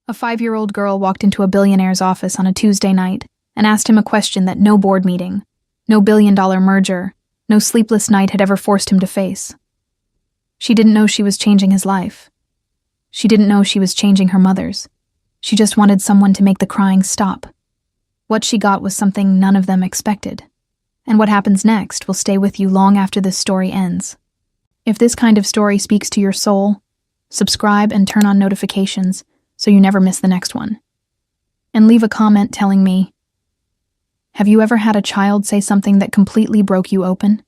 A 5-year-old girl walked into a billionaire's office on a Tuesday night and asked him a question that no board meeting, no billion-dollar merger, no sleepless night had ever forced him to face. She didn't know she was changing his life. She didn't know she was changing her mother's. She just wanted someone to make the crying stop. What she got was something none of them expected. And what happens next will stay with you long after this story ends. If this kind of story speaks to your soul, subscribe and turn on notifications so you never miss the next one. And leave a comment telling me, have you ever had a child say something that completely broke you open?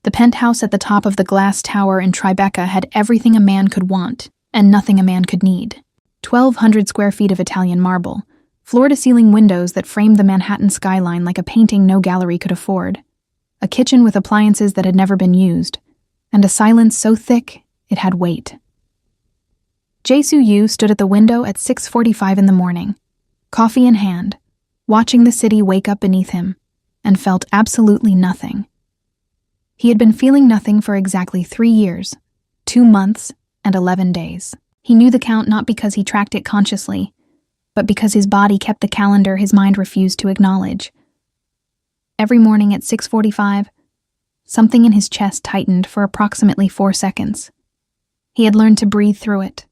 The penthouse at the top of the glass tower in Tribeca had everything a man could want and nothing a man could need. 1,200 square feet of Italian marble, floor-to-ceiling windows that framed the Manhattan skyline like a painting no gallery could afford, a kitchen with appliances that had never been used, and a silence so thick it had weight. Jae-soo stood at the window at 6:45 in the morning, coffee in hand, watching the city wake up beneath him, and felt absolutely nothing. He had been feeling nothing for exactly 3 years, 2 months, and 11 days. He knew the count not because he tracked it consciously, but because his body kept the calendar his mind refused to acknowledge. Every morning at 6:45, something in his chest tightened for approximately 4 seconds. He had learned to breathe through it.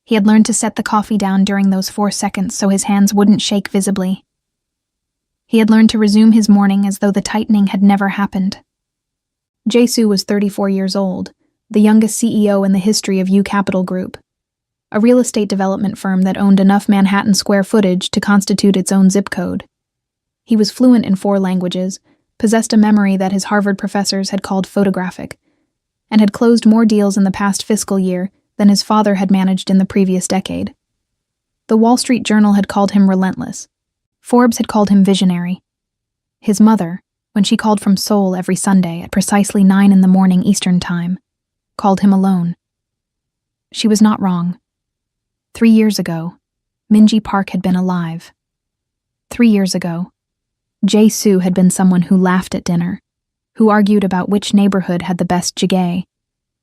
He had learned to set the coffee down during those 4 seconds so his hands wouldn't shake visibly. He had learned to resume his morning as though the tightening had never happened. Jae-soo was 34 years old, the youngest CEO in the history of U Capital Group, a real estate development firm that owned enough Manhattan square footage to constitute its own zip code. He was fluent in 4 languages, possessed a memory that his Harvard professors had called photographic, and had closed more deals in the past fiscal year than his father had managed in the previous decade. The Wall Street Journal had called him relentless. Forbes had called him visionary. His mother, when she called from Seoul every Sunday at precisely 9 in the morning Eastern Time, called him alone. She was not wrong. 3 years ago, Minji Park had been alive. 3 years ago, Jae-soo had been someone who laughed at dinner, who argued about which neighborhood had the best jjigae,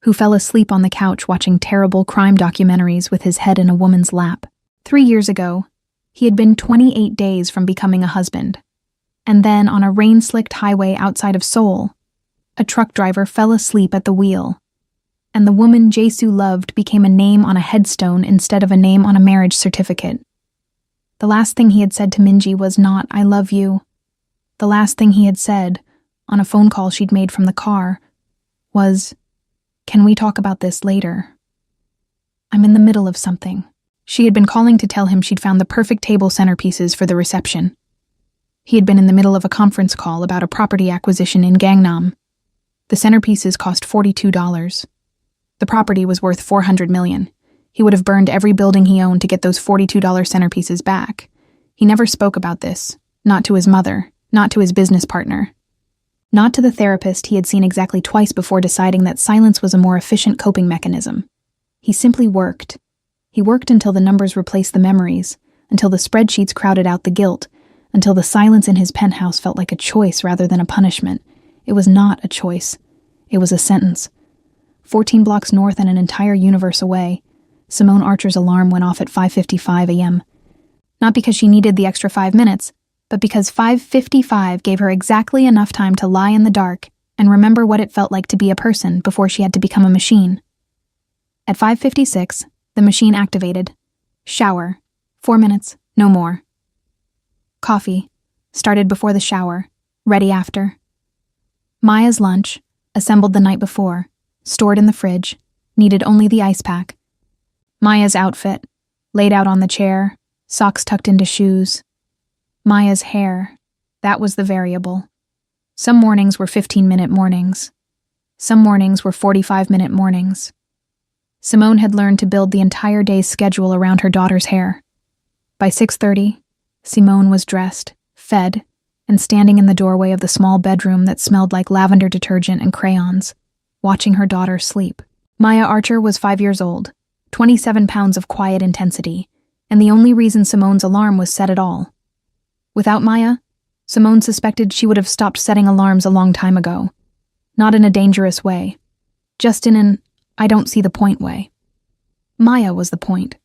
who fell asleep on the couch watching terrible crime documentaries with his head in a woman's lap. 3 years ago, he had been 28 days from becoming a husband. And then, on a rain-slicked highway outside of Seoul, a truck driver fell asleep at the wheel, and the woman Jae-soo loved became a name on a headstone instead of a name on a marriage certificate. The last thing he had said to Minji was not, "I love you." The last thing he had said, on a phone call she'd made from the car, was, "Can we talk about this later? I'm in the middle of something." She had been calling to tell him she'd found the perfect table centerpieces for the reception. He had been in the middle of a conference call about a property acquisition in Gangnam. The centerpieces cost $42. The property was worth $400 million. He would have burned every building he owned to get those $42 centerpieces back. He never spoke about this, not to his mother, not to his business partner, not to the therapist he had seen exactly twice before deciding that silence was a more efficient coping mechanism. He simply worked. He worked until the numbers replaced the memories, until the spreadsheets crowded out the guilt, until the silence in his penthouse felt like a choice rather than a punishment. It was not a choice. It was a sentence. 14 blocks north and an entire universe away, Simone Archer's alarm went off at 5:55 a.m. Not because she needed the extra 5 minutes, but because 5:55 gave her exactly enough time to lie in the dark and remember what it felt like to be a person before she had to become a machine. At 5:56, the machine activated. Shower. 4 minutes, no more. Coffee. Started before the shower. Ready after. Maya's lunch, assembled the night before, stored in the fridge, needed only the ice pack. Maya's outfit, laid out on the chair, socks tucked into shoes. Maya's hair, that was the variable. Some mornings were 15-minute mornings. Some mornings were 45-minute mornings. Simone had learned to build the entire day's schedule around her daughter's hair. By 6:30, Simone was dressed, fed, and standing in the doorway of the small bedroom that smelled like lavender detergent and crayons, watching her daughter sleep. Maya Archer was 5 years old, 27 pounds of quiet intensity, and the only reason Simone's alarm was set at all. Without Maya, Simone suspected she would have stopped setting alarms a long time ago. Not in a dangerous way, just in an I don't see the point way. Maya was the point.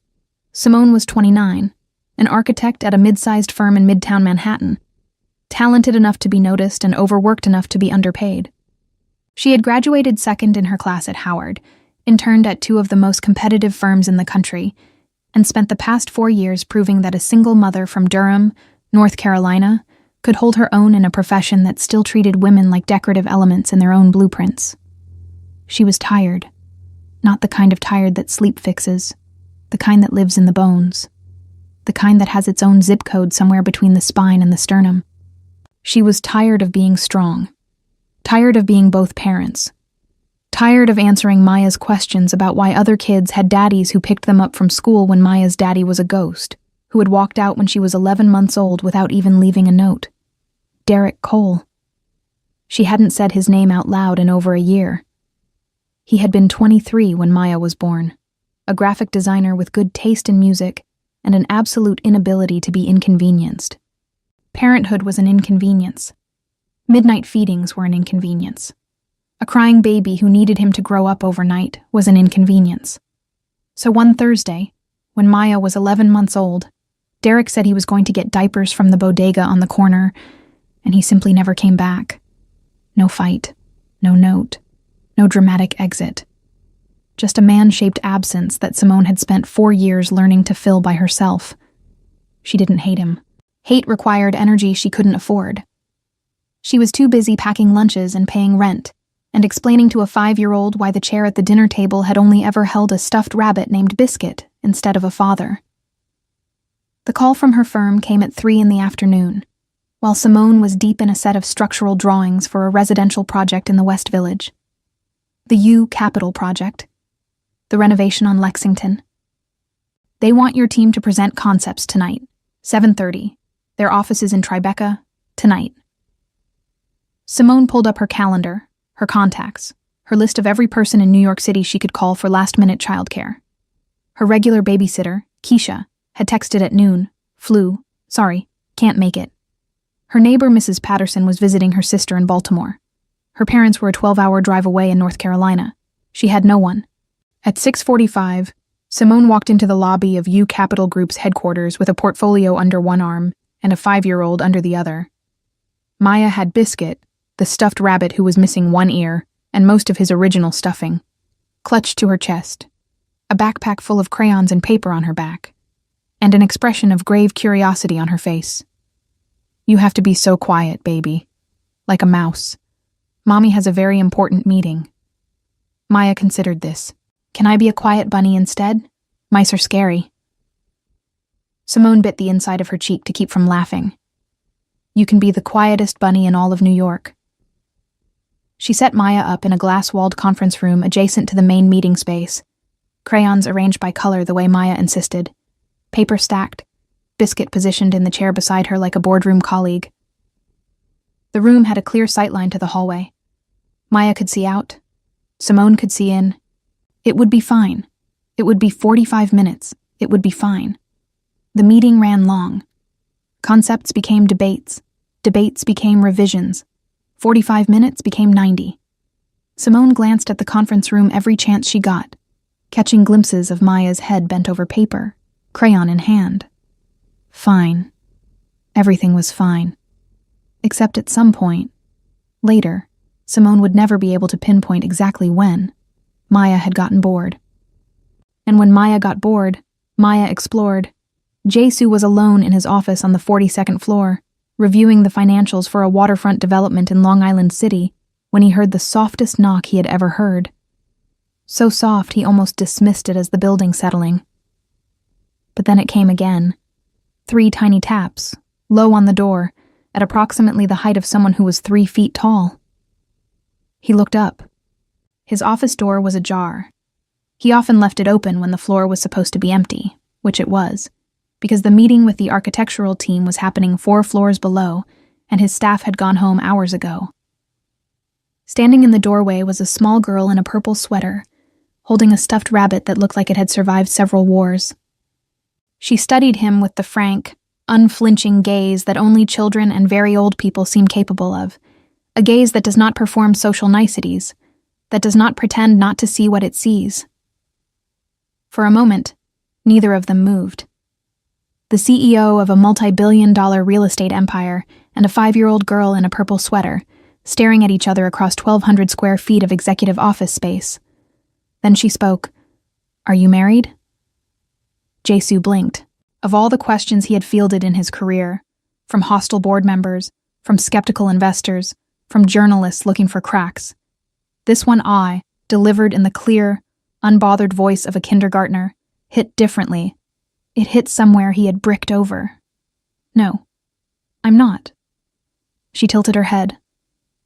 Simone was 29, an architect at a mid-sized firm in Midtown Manhattan, talented enough to be noticed and overworked enough to be underpaid. She had graduated second in her class at Howard, interned at two of the most competitive firms in the country, and spent the past 4 years proving that a single mother from Durham, North Carolina, could hold her own in a profession that still treated women like decorative elements in their own blueprints. She was tired, not the kind of tired that sleep fixes, the kind that lives in the bones, the kind that has its own zip code somewhere between the spine and the sternum. She was tired of being strong, tired of being both parents, tired of answering Maya's questions about why other kids had daddies who picked them up from school when Maya's daddy was a ghost, who had walked out when she was 11 months old without even leaving a note. Derek Cole. She hadn't said his name out loud in over a year. He had been 23 when Maya was born, a graphic designer with good taste in music and an absolute inability to be inconvenienced. Parenthood was an inconvenience. Midnight feedings were an inconvenience. A crying baby who needed him to grow up overnight was an inconvenience. So one Thursday, when Maya was 11 months old, Derek said he was going to get diapers from the bodega on the corner, and he simply never came back. No fight, no note, no dramatic exit. Just a man-shaped absence that Simone had spent 4 years learning to fill by herself. She didn't hate him. Hate required energy she couldn't afford. She was too busy packing lunches and paying rent, and explaining to a 5-year-old why the chair at the dinner table had only ever held a stuffed rabbit named Biscuit instead of a father. The call from her firm came at 3 p.m, while Simone was deep in a set of structural drawings for a residential project in the West Village. The U Capital Project. The renovation on Lexington. They want your team to present concepts tonight, 7:30. Their office is in Tribeca, tonight. Simone pulled up her calendar, her contacts, her list of every person in New York City she could call for last-minute childcare. Her regular babysitter, Keisha, had texted at noon, flew, sorry, can't make it. Her neighbor, Mrs. Patterson, was visiting her sister in Baltimore. Her parents were a 12-hour drive away in North Carolina. She had no one. At 6:45, Simone walked into the lobby of U Capital Group's headquarters with a portfolio under one arm and a 5-year-old under the other. Maya had Biscuit, the stuffed rabbit who was missing one ear and most of his original stuffing, clutched to her chest, a backpack full of crayons and paper on her back, and an expression of grave curiosity on her face. You have to be so quiet, baby. Like a mouse. Mommy has a very important meeting. Maya considered this. Can I be a quiet bunny instead? Mice are scary. Simone bit the inside of her cheek to keep from laughing. You can be the quietest bunny in all of New York. She set Maya up in a glass-walled conference room adjacent to the main meeting space, crayons arranged by color the way Maya insisted, paper stacked, Biscuit positioned in the chair beside her like a boardroom colleague. The room had a clear sightline to the hallway. Maya could see out. Simone could see in. It would be fine. It would be 45 minutes. It would be fine. The meeting ran long. Concepts became debates. Debates became revisions. 45 minutes became 90. Simone glanced at the conference room every chance she got, catching glimpses of Maya's head bent over paper, crayon in hand. Fine. Everything was fine. Except at some point, later, Simone would never be able to pinpoint exactly when, Maya had gotten bored. And when Maya got bored, Maya explored. Jesu was alone in his office on the 42nd floor, reviewing the financials for a waterfront development in Long Island City, when he heard the softest knock he had ever heard. So soft he almost dismissed it as the building settling. But then it came again. 3 tiny taps, low on the door, at approximately the height of someone who was 3 feet tall. He looked up. His office door was ajar. He often left it open when the floor was supposed to be empty, which it was, because the meeting with the architectural team was happening 4 floors below, and his staff had gone home hours ago. Standing in the doorway was a small girl in a purple sweater, holding a stuffed rabbit that looked like it had survived several wars. She studied him with the frank, unflinching gaze that only children and very old people seem capable of, a gaze that does not perform social niceties, that does not pretend not to see what it sees. For a moment, Neither of them moved. The CEO of a multi-billion-dollar real estate empire and a 5-year-old girl in a purple sweater, staring at each other across 1,200 square feet of executive office space. Then she spoke. "Are you married?" Jae-soo blinked. Of all the questions he had fielded in his career, from hostile board members, from skeptical investors, from journalists looking for cracks, this one delivered in the clear, unbothered voice of a kindergartner, hit differently. It hit somewhere he had bricked over. "No, I'm not." She tilted her head,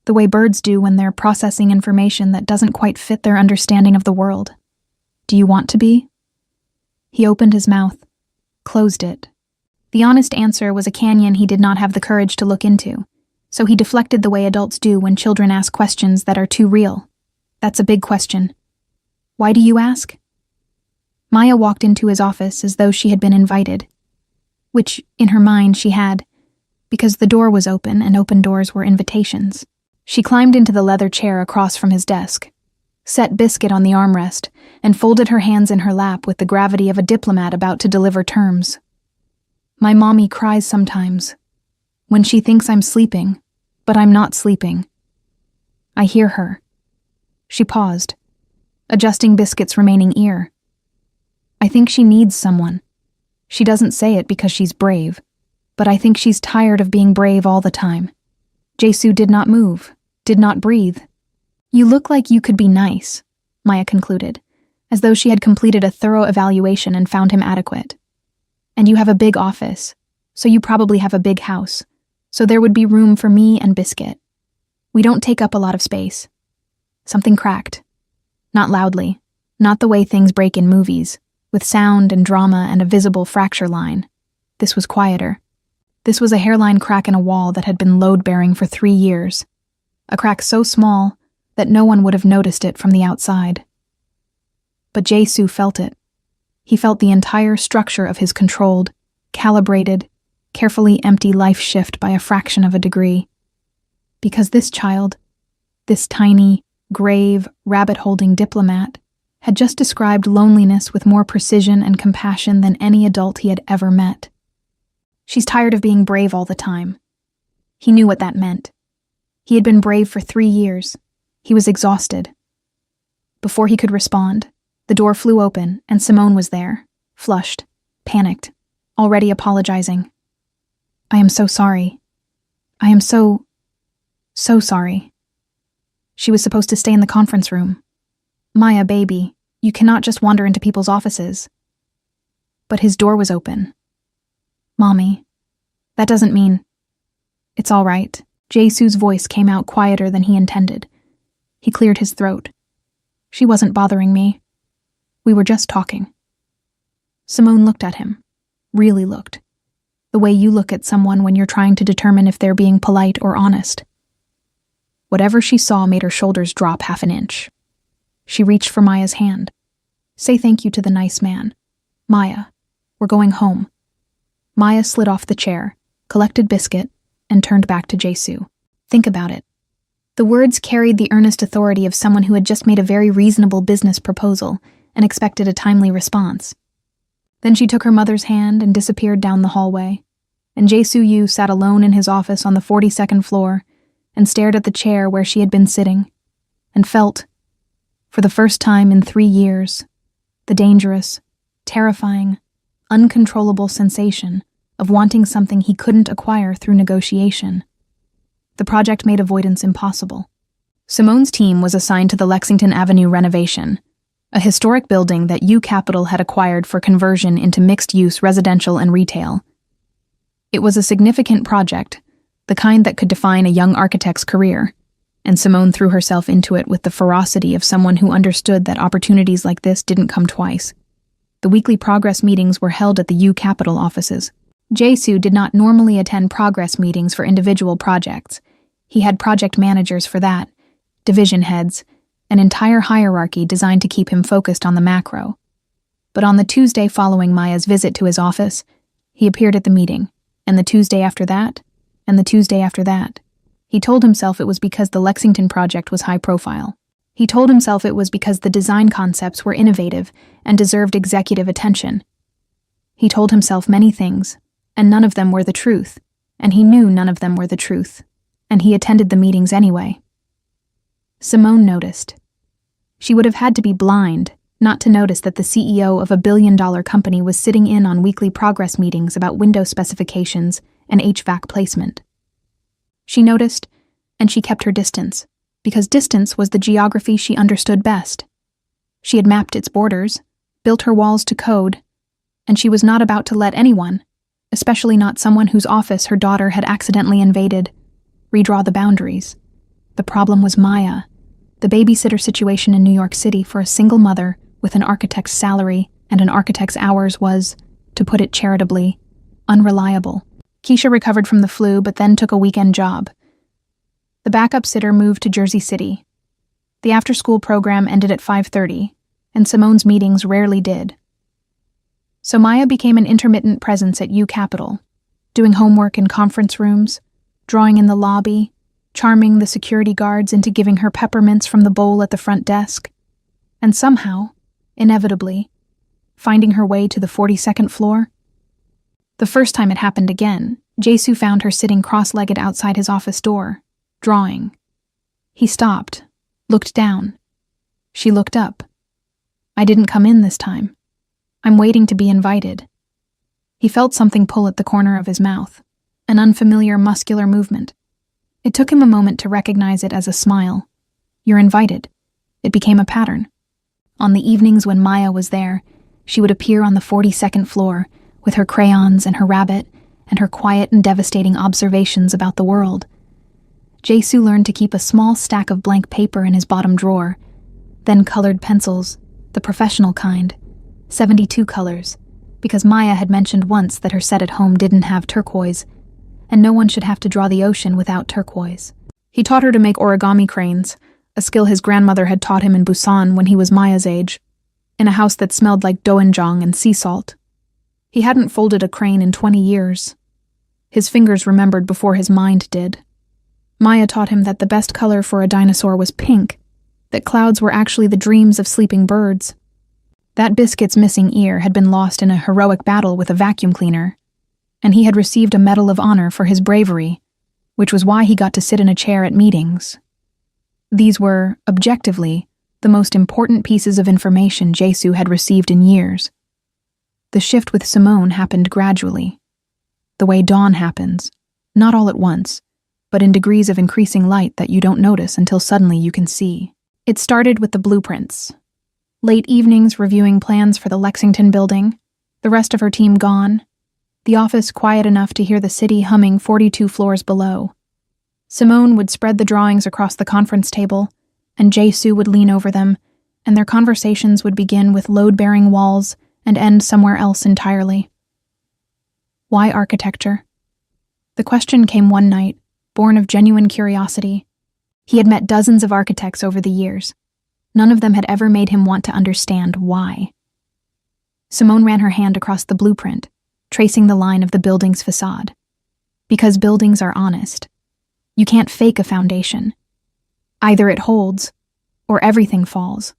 the way birds do when they're processing information that doesn't quite fit their understanding of the world. "Do you want to be?" He opened his mouth, closed it. The honest answer was a canyon he did not have the courage to look into, so he deflected the way adults do when children ask questions that are too real. "That's a big question. Why do you ask?" Maya walked into his office as though she had been invited, which, in her mind, she had, because the door was open and open doors were invitations. She climbed into the leather chair across from his desk, set Biscuit on the armrest, and folded her hands in her lap with the gravity of a diplomat about to deliver terms. "My mommy cries sometimes, when she thinks I'm sleeping, but I'm not sleeping. I hear her." She paused, adjusting Biscuit's remaining ear. "I think she needs someone. She doesn't say it because she's brave, but I think she's tired of being brave all the time." Jae-soo did not move, did not breathe. "You look like you could be nice," Maya concluded, as though she had completed a thorough evaluation and found him adequate. "And you have a big office, so you probably have a big house, so there would be room for me and Biscuit. We don't take up a lot of space." Something cracked. Not loudly, not the way things break in movies, with sound and drama and a visible fracture line. This was quieter. This was a hairline crack in a wall that had been load-bearing for 3 years. A crack so small that no one would have noticed it from the outside. But Jae-soo felt it. He felt the entire structure of his controlled, calibrated, carefully empty life shift by a fraction of a degree. Because this child, this tiny, grave, rabbit-holding diplomat, had just described loneliness with more precision and compassion than any adult he had ever met. "She's tired of being brave all the time." He knew what that meant. He had been brave for 3 years. He was exhausted. Before he could respond, the door flew open and Simone was there, flushed, panicked, already apologizing. "I am so sorry. I am so sorry." She was supposed to stay in the conference room. "Maya, baby, you cannot just wander into people's offices." But his door was open. "Mommy, that doesn't mean—" "It's all right." Jae-soo's voice came out quieter than he intended. He cleared his throat. "She wasn't bothering me. We were just talking." Simone looked at him. Really looked. The way you look at someone when you're trying to determine if they're being polite or honest. Whatever she saw made her shoulders drop half an inch. She reached for Maya's hand. "Say thank you to the nice man. Maya, we're going home." Maya slid off the chair, collected Biscuit, and turned back to Jae-soo. "Think about it." The words carried the earnest authority of someone who had just made a very reasonable business proposal and expected a timely response. Then she took her mother's hand and disappeared down the hallway, and Jae-soo sat alone in his office on the 42nd floor and stared at the chair where she had been sitting, and felt, for the first time in 3 years, the dangerous, terrifying, uncontrollable sensation of wanting something he couldn't acquire through negotiation. The project made avoidance impossible. Simone's team was assigned to the Lexington Avenue renovation, a historic building that U Capital had acquired for conversion into mixed-use residential and retail. It was a significant project, the kind that could define a young architect's career, and Simone threw herself into it with the ferocity of someone who understood that opportunities like this didn't come twice. The weekly progress meetings were held at the U Capital offices. Jae-soo did not normally attend progress meetings for individual projects. He had project managers for that, division heads, an entire hierarchy designed to keep him focused on the macro. But on the Tuesday following Maya's visit to his office, he appeared at the meeting, and the Tuesday after that, and the Tuesday after that. He told himself it was because the Lexington project was high profile. He told himself it was because the design concepts were innovative and deserved executive attention. He told himself many things, and none of them were the truth, and he knew none of them were the truth, and he attended the meetings anyway. Simone noticed. She would have had to be blind not to notice that the CEO of a billion-dollar company was sitting in on weekly progress meetings about window specifications and HVAC placement. She noticed, and she kept her distance, because distance was the geography she understood best. She had mapped its borders, built her walls to code, and she was not about to let anyone, especially not someone whose office her daughter had accidentally invaded, redraw the boundaries. The problem was Maya, the babysitter situation in New York City for a single mother with an architect's salary and an architect's hours was, to put it charitably, unreliable. Keisha recovered from the flu but then took a weekend job. The backup sitter moved to Jersey City. The after-school program ended at 5:30, and Simone's meetings rarely did. So Maya became an intermittent presence at U Capitol, doing homework in conference rooms, drawing in the lobby, charming the security guards into giving her peppermints from the bowl at the front desk, and somehow, inevitably, finding her way to the 42nd floor. The first time it happened again, Jesu found her sitting cross-legged outside his office door, drawing. He stopped, looked down. She looked up. "I didn't come in this time. I'm waiting to be invited." He felt something pull at the corner of his mouth, an unfamiliar muscular movement. It took him a moment to recognize it as a smile. "You're invited." It became a pattern. On the evenings when Maya was there, she would appear on the 42nd floor with her crayons and her rabbit and her quiet and devastating observations about the world. Jesu learned to keep a small stack of blank paper in his bottom drawer, then colored pencils, the professional kind, 72 colors, because Maya had mentioned once that her set at home didn't have turquoise, and no one should have to draw the ocean without turquoise. He taught her to make origami cranes, a skill his grandmother had taught him in Busan when he was Maya's age, in a house that smelled like doenjang and sea salt. He hadn't folded a crane in 20 years. His fingers remembered before his mind did. Maya taught him that the best color for a dinosaur was pink, that clouds were actually the dreams of sleeping birds. That biscuit's missing ear had been lost in a heroic battle with a vacuum cleaner, and he had received a Medal of Honor for his bravery, which was why he got to sit in a chair at meetings. These were, objectively, the most important pieces of information Jesu had received in years. The shift with Simone happened gradually, the way dawn happens, not all at once, but in degrees of increasing light that you don't notice until suddenly you can see. It started with the blueprints. Late evenings reviewing plans for the Lexington building, the rest of her team gone, the office quiet enough to hear the city humming 42 floors below. Simone would spread the drawings across the conference table, and Jesu would lean over them, and their conversations would begin with load-bearing walls and end somewhere else entirely. Why architecture? The question came one night, born of genuine curiosity. He had met dozens of architects over the years. None of them had ever made him want to understand why. Simone ran her hand across the blueprint, tracing the line of the building's facade. Because buildings are honest. You can't fake a foundation. Either it holds, or everything falls.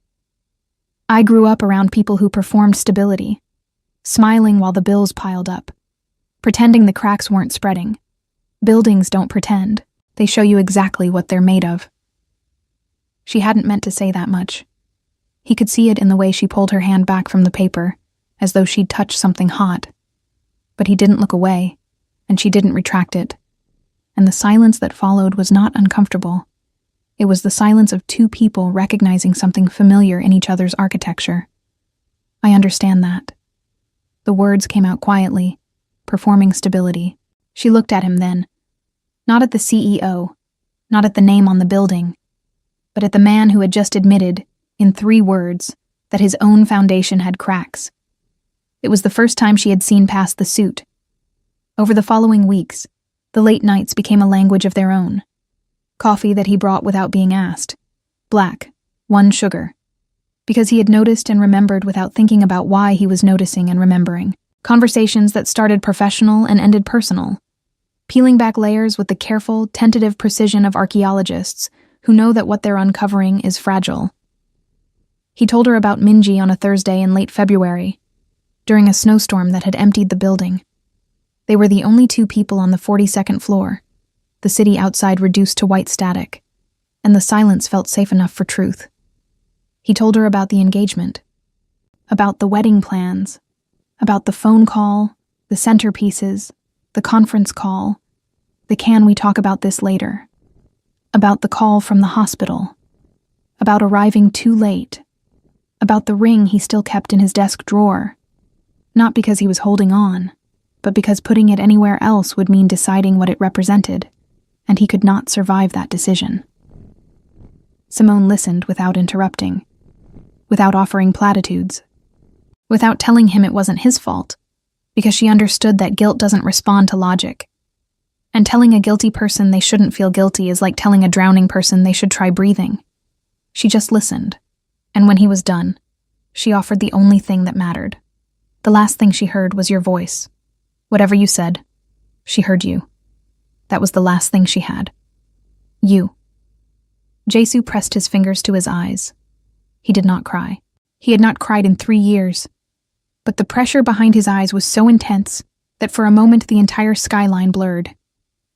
I grew up around people who performed stability, smiling while the bills piled up, pretending the cracks weren't spreading. Buildings don't pretend. They show you exactly what they're made of. She hadn't meant to say that much. He could see it in the way she pulled her hand back from the paper, as though she'd touched something hot. But he didn't look away, and she didn't retract it. And the silence that followed was not uncomfortable. It was the silence of two people recognizing something familiar in each other's architecture. I understand that. The words came out quietly, performing stability. She looked at him then. Not at the CEO, not at the name on the building, but at the man who had just admitted, in 3 words, that his own foundation had cracks. It was the first time she had seen past the suit. Over the following weeks, the late nights became a language of their own. Coffee that he brought without being asked. Black, 1 sugar. Because he had noticed and remembered without thinking about why he was noticing and remembering. Conversations that started professional and ended personal. Peeling back layers with the careful, tentative precision of archaeologists who know that what they're uncovering is fragile. He told her about Minji on a Thursday in late February. during a snowstorm that had emptied the building. They were the only two people on the 42nd floor, the city outside reduced to white static, and the silence felt safe enough for truth. He told her about the engagement, about the wedding plans, about the phone call, the centerpieces, the conference call, the "can we talk about this later," about the call from the hospital, about arriving too late, about the ring he still kept in his desk drawer, not because he was holding on, but because putting it anywhere else would mean deciding what it represented, and he could not survive that decision. Simone listened without interrupting, without offering platitudes, without telling him it wasn't his fault, because she understood that guilt doesn't respond to logic. And telling a guilty person they shouldn't feel guilty is like telling a drowning person they should try breathing. She just listened, and when he was done, she offered the only thing that mattered. The last thing she heard was your voice. Whatever you said, she heard you. That was the last thing she had. You. Jesu pressed his fingers to his eyes. He did not cry. He had not cried in 3 years. But the pressure behind his eyes was so intense that for a moment the entire skyline blurred,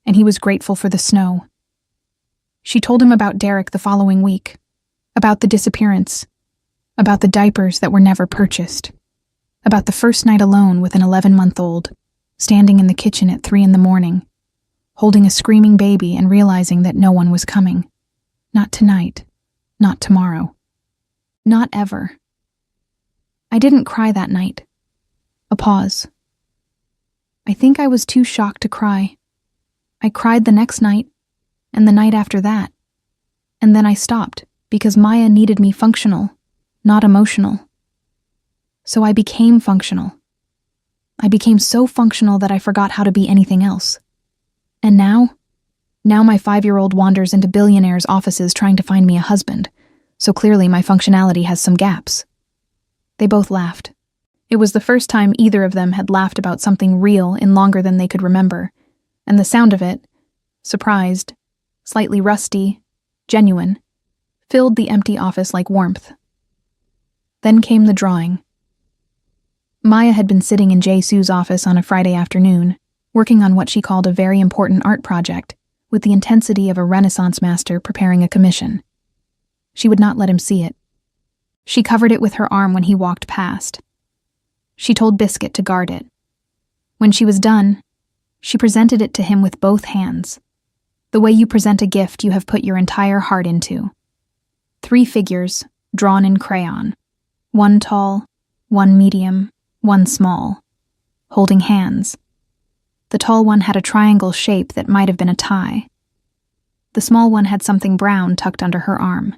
and he was grateful for the snow. She told him about Derek the following week, about the disappearance, about the diapers that were never purchased, about the first night alone with an 11-month-old, standing in the kitchen at 3 a.m, holding a screaming baby and realizing that no one was coming. Not tonight, not tomorrow, not ever. I didn't cry that night. A pause. I think I was too shocked to cry. I cried the next night, and the night after that. And then I stopped, because Maya needed me functional, not emotional. So I became functional. I became so functional that I forgot how to be anything else. And now my 5-year-old wanders into billionaires' offices trying to find me a husband, so clearly my functionality has some gaps. They both laughed. It was the first time either of them had laughed about something real in longer than they could remember, and the sound of it, surprised, slightly rusty, genuine, filled the empty office like warmth. Then came the drawing. Maya had been sitting in Jesu's office on a Friday afternoon, working on what she called a very important art project, with the intensity of a Renaissance master preparing a commission. She would not let him see it. She covered it with her arm when he walked past. She told Biscuit to guard it. When she was done, she presented it to him with both hands, the way you present a gift you have put your entire heart into. 3 figures, drawn in crayon, 1 tall, 1 medium, 1 small, holding hands. The tall one had a triangle shape that might have been a tie. The small one had something brown tucked under her arm.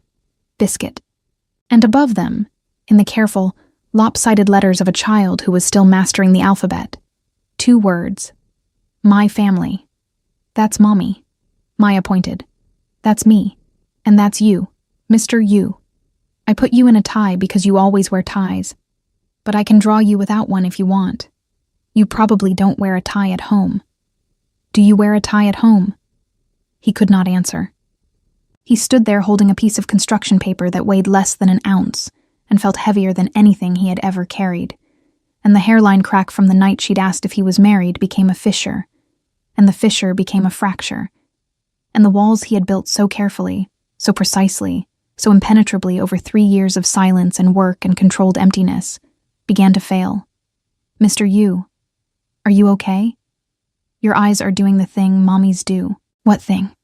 Biscuit. And above them, in the careful, lopsided letters of a child who was still mastering the alphabet, 2 words. My family. That's Mommy. Maya pointed. That's me. And that's you, Mr. You. I put you in a tie because you always wear ties. But I can draw you without one if you want. You probably don't wear a tie at home. Do you wear a tie at home? He could not answer. He stood there holding a piece of construction paper that weighed less than an ounce and felt heavier than anything he had ever carried. And the hairline crack from the night she'd asked if he was married became a fissure. And the fissure became a fracture. And the walls he had built so carefully, so precisely, so impenetrably over 3 years of silence and work and controlled emptiness, began to fail. Mr. You, are you okay? Your eyes are doing the thing mommies do. What thing?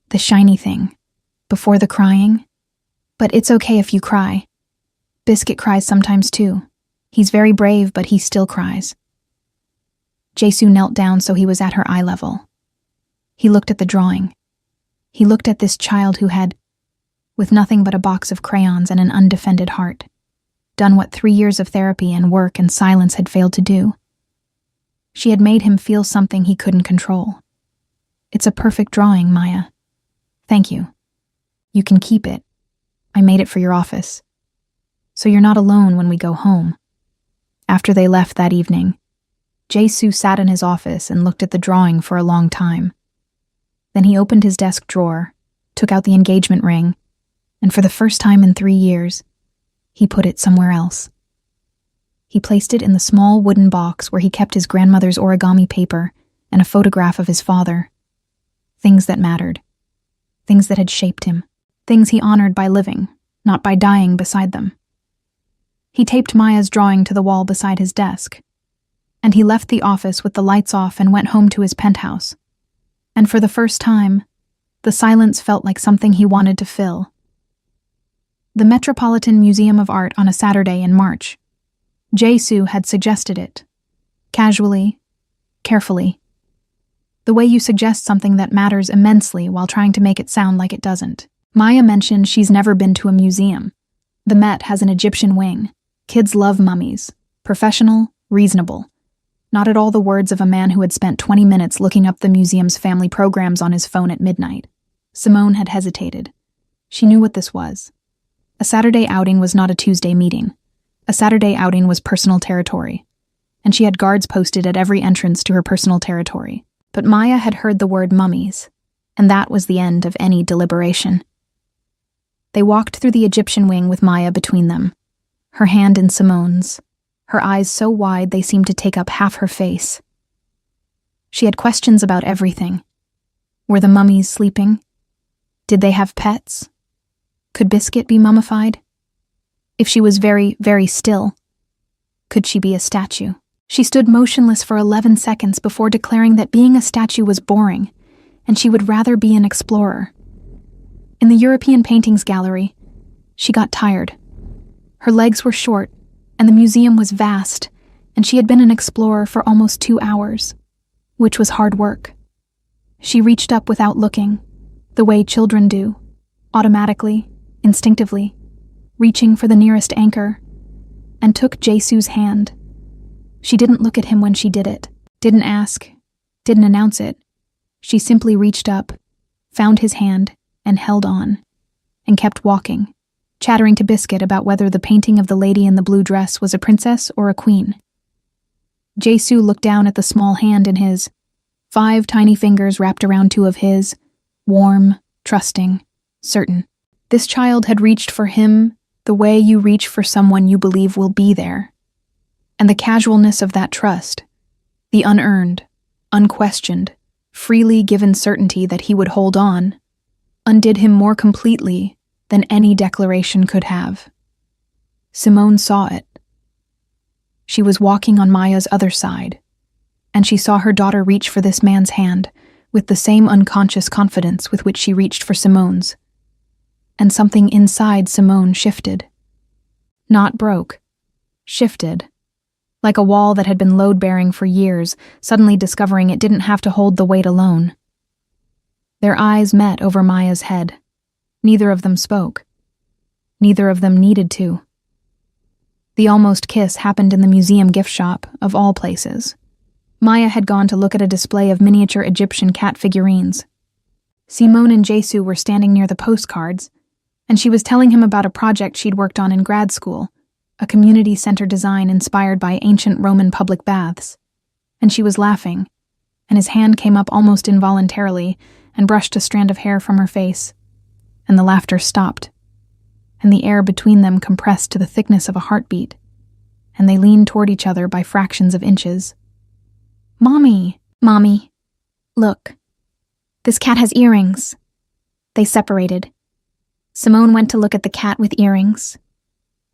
The shiny thing. Before the crying? But it's okay if you cry. Biscuit cries sometimes too. He's very brave, but he still cries. Jesu knelt down so he was at her eye level. He looked at the drawing. He looked at this child who had, with nothing but a box of crayons and an undefended heart, done what 3 years of therapy and work and silence had failed to do. She had made him feel something he couldn't control. It's a perfect drawing, Maya. Thank you. You can keep it. I made it for your office. So you're not alone when we go home. After they left that evening, Jesu sat in his office and looked at the drawing for a long time. Then he opened his desk drawer, took out the engagement ring, and for the first time in 3 years, he put it somewhere else. He placed it in the small wooden box where he kept his grandmother's origami paper and a photograph of his father. Things that mattered. Things that had shaped him. Things he honored by living, not by dying beside them. He taped Maya's drawing to the wall beside his desk, and he left the office with the lights off and went home to his penthouse. And for the first time, the silence felt like something he wanted to fill. The Metropolitan Museum of Art on a Saturday in March. Jae-soo had suggested it. Casually, carefully. The way you suggest something that matters immensely while trying to make it sound like it doesn't. Maya mentioned she's never been to a museum. The Met has an Egyptian wing. Kids love mummies. Professional, reasonable. Not at all the words of a man who had spent 20 minutes looking up the museum's family programs on his phone at midnight. Simone had hesitated. She knew what this was. A Saturday outing was not a Tuesday meeting. A Saturday outing was personal territory, and she had guards posted at every entrance to her personal territory. But Maya had heard the word mummies, and that was the end of any deliberation. They walked through the Egyptian wing with Maya between them, her hand in Simone's, her eyes so wide they seemed to take up half her face. She had questions about everything. Were the mummies sleeping? Did they have pets? Could Biscuit be mummified? If she was very, very still, could she be a statue? She stood motionless for 11 seconds before declaring that being a statue was boring, and she would rather be an explorer. In the European Paintings Gallery, she got tired. Her legs were short, and the museum was vast, and she had been an explorer for almost 2 hours, which was hard work. She reached up without looking, the way children do, automatically, instinctively, reaching for the nearest anchor, and took Jae-soo's hand. She didn't look at him when she did it, didn't ask, didn't announce it. She simply reached up, found his hand, and held on, and kept walking, chattering to Biscuit about whether the painting of the lady in the blue dress was a princess or a queen. Jae-soo looked down at the small hand in his, 5 tiny fingers wrapped around 2 of his, warm, trusting, certain. This child had reached for him the way you reach for someone you believe will be there. And the casualness of that trust, the unearned, unquestioned, freely given certainty that he would hold on, undid him more completely than any declaration could have. Simone saw it. She was walking on Maya's other side, and she saw her daughter reach for this man's hand with the same unconscious confidence with which she reached for Simone's. And something inside Simone shifted. Not broke. Shifted. Like a wall that had been load-bearing for years, suddenly discovering it didn't have to hold the weight alone. Their eyes met over Maya's head. Neither of them spoke. Neither of them needed to. The almost kiss happened in the museum gift shop, of all places. Maya had gone to look at a display of miniature Egyptian cat figurines. Simone and Jae-soo were standing near the postcards, and she was telling him about a project she'd worked on in grad school, a community center design inspired by ancient Roman public baths. And she was laughing, and his hand came up almost involuntarily and brushed a strand of hair from her face, and the laughter stopped, and the air between them compressed to the thickness of a heartbeat, and they leaned toward each other by fractions of inches. Mommy, look, this cat has earrings. They separated. Simone went to look at the cat with earrings.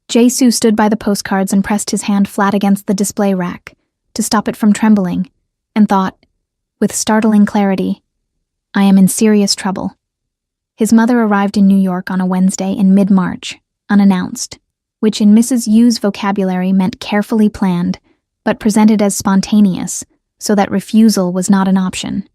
Jae-soo stood by the postcards and pressed his hand flat against the display rack to stop it from trembling, and thought, with startling clarity, I am in serious trouble. His mother arrived in New York on a Wednesday in mid-March, unannounced, which in Mrs. Yu's vocabulary meant carefully planned, but presented as spontaneous, so that refusal was not an option.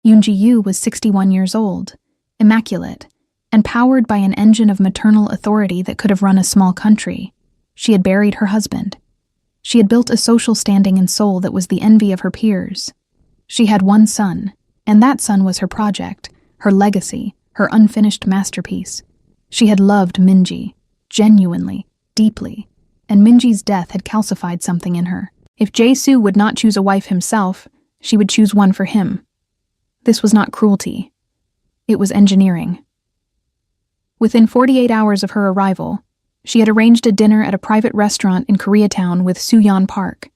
Yoonji Yu was 61 years old, immaculate, and powered by an engine of maternal authority that could have run a small country. She had buried her husband. She had built a social standing and soul that was the envy of her peers. She had one son, and that son was her project, her legacy, her unfinished masterpiece. She had loved Minji, genuinely, deeply, and Minji's death had calcified something in her. If Jae-soo would not choose a wife himself, she would choose one for him. This was not cruelty. It was engineering. Within 48 hours of her arrival, She had arranged a dinner at a private restaurant in Koreatown with Soo-yeon Park,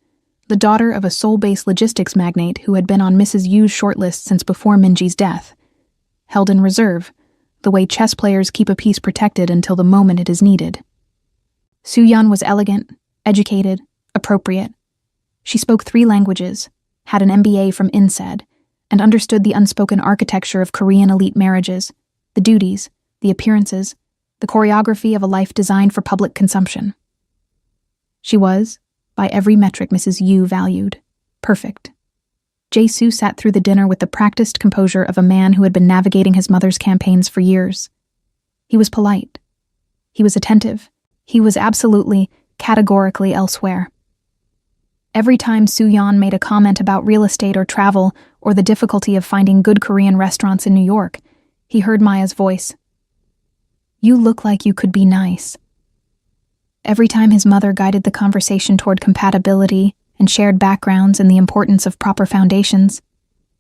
the daughter of a Seoul-based logistics magnate who had been on Mrs. Yu's shortlist since before Minji's death. Held in reserve, the way chess players keep a piece protected until the moment it is needed. Soo-yeon was elegant, educated, appropriate. She spoke 3 languages, had an MBA from INSEAD, and understood the unspoken architecture of Korean elite marriages, the duties, the appearances, the choreography of a life designed for public consumption. She was, by every metric Mrs. Yu valued, perfect. Jae-soo sat through the dinner with the practiced composure of a man who had been navigating his mother's campaigns for years. He was polite. He was attentive. He was absolutely, categorically elsewhere. Every time Soo-yeon made a comment about real estate or travel or the difficulty of finding good Korean restaurants in New York, he heard Maya's voice. "You look like you could be nice." Every time his mother guided the conversation toward compatibility and shared backgrounds and the importance of proper foundations,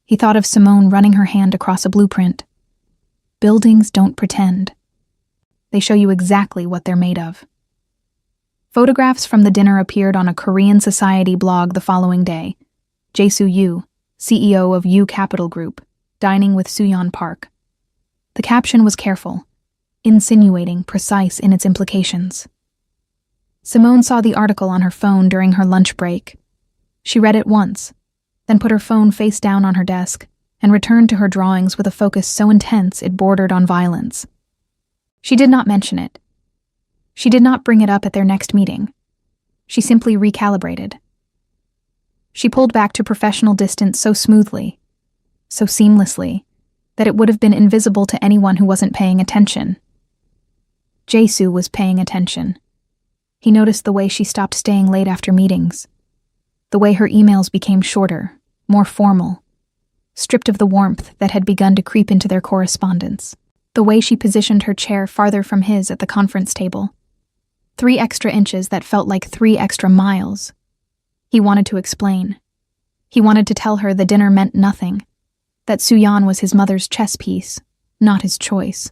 he thought of Simone running her hand across a blueprint. Buildings don't pretend. They show you exactly what they're made of. Photographs from the dinner appeared on a Korean Society blog the following day. Jae-soo Yu, CEO of Yu Capital Group, dining with Soo-yeon Park. The caption was careful, insinuating, precise in its implications. Simone saw the article on her phone during her lunch break. She read it once, then put her phone face down on her desk and returned to her drawings with a focus so intense it bordered on violence. She did not mention it. She did not bring it up at their next meeting. She simply recalibrated. She pulled back to professional distance so smoothly, so seamlessly, that it would have been invisible to anyone who wasn't paying attention. Jae-soo was paying attention. He noticed the way she stopped staying late after meetings, the way her emails became shorter, more formal, stripped of the warmth that had begun to creep into their correspondence, the way she positioned her chair farther from his at the conference table. 3 extra inches that felt like 3 extra miles. He wanted to explain. He wanted to tell her the dinner meant nothing, that Soo-yeon was his mother's chess piece, not his choice.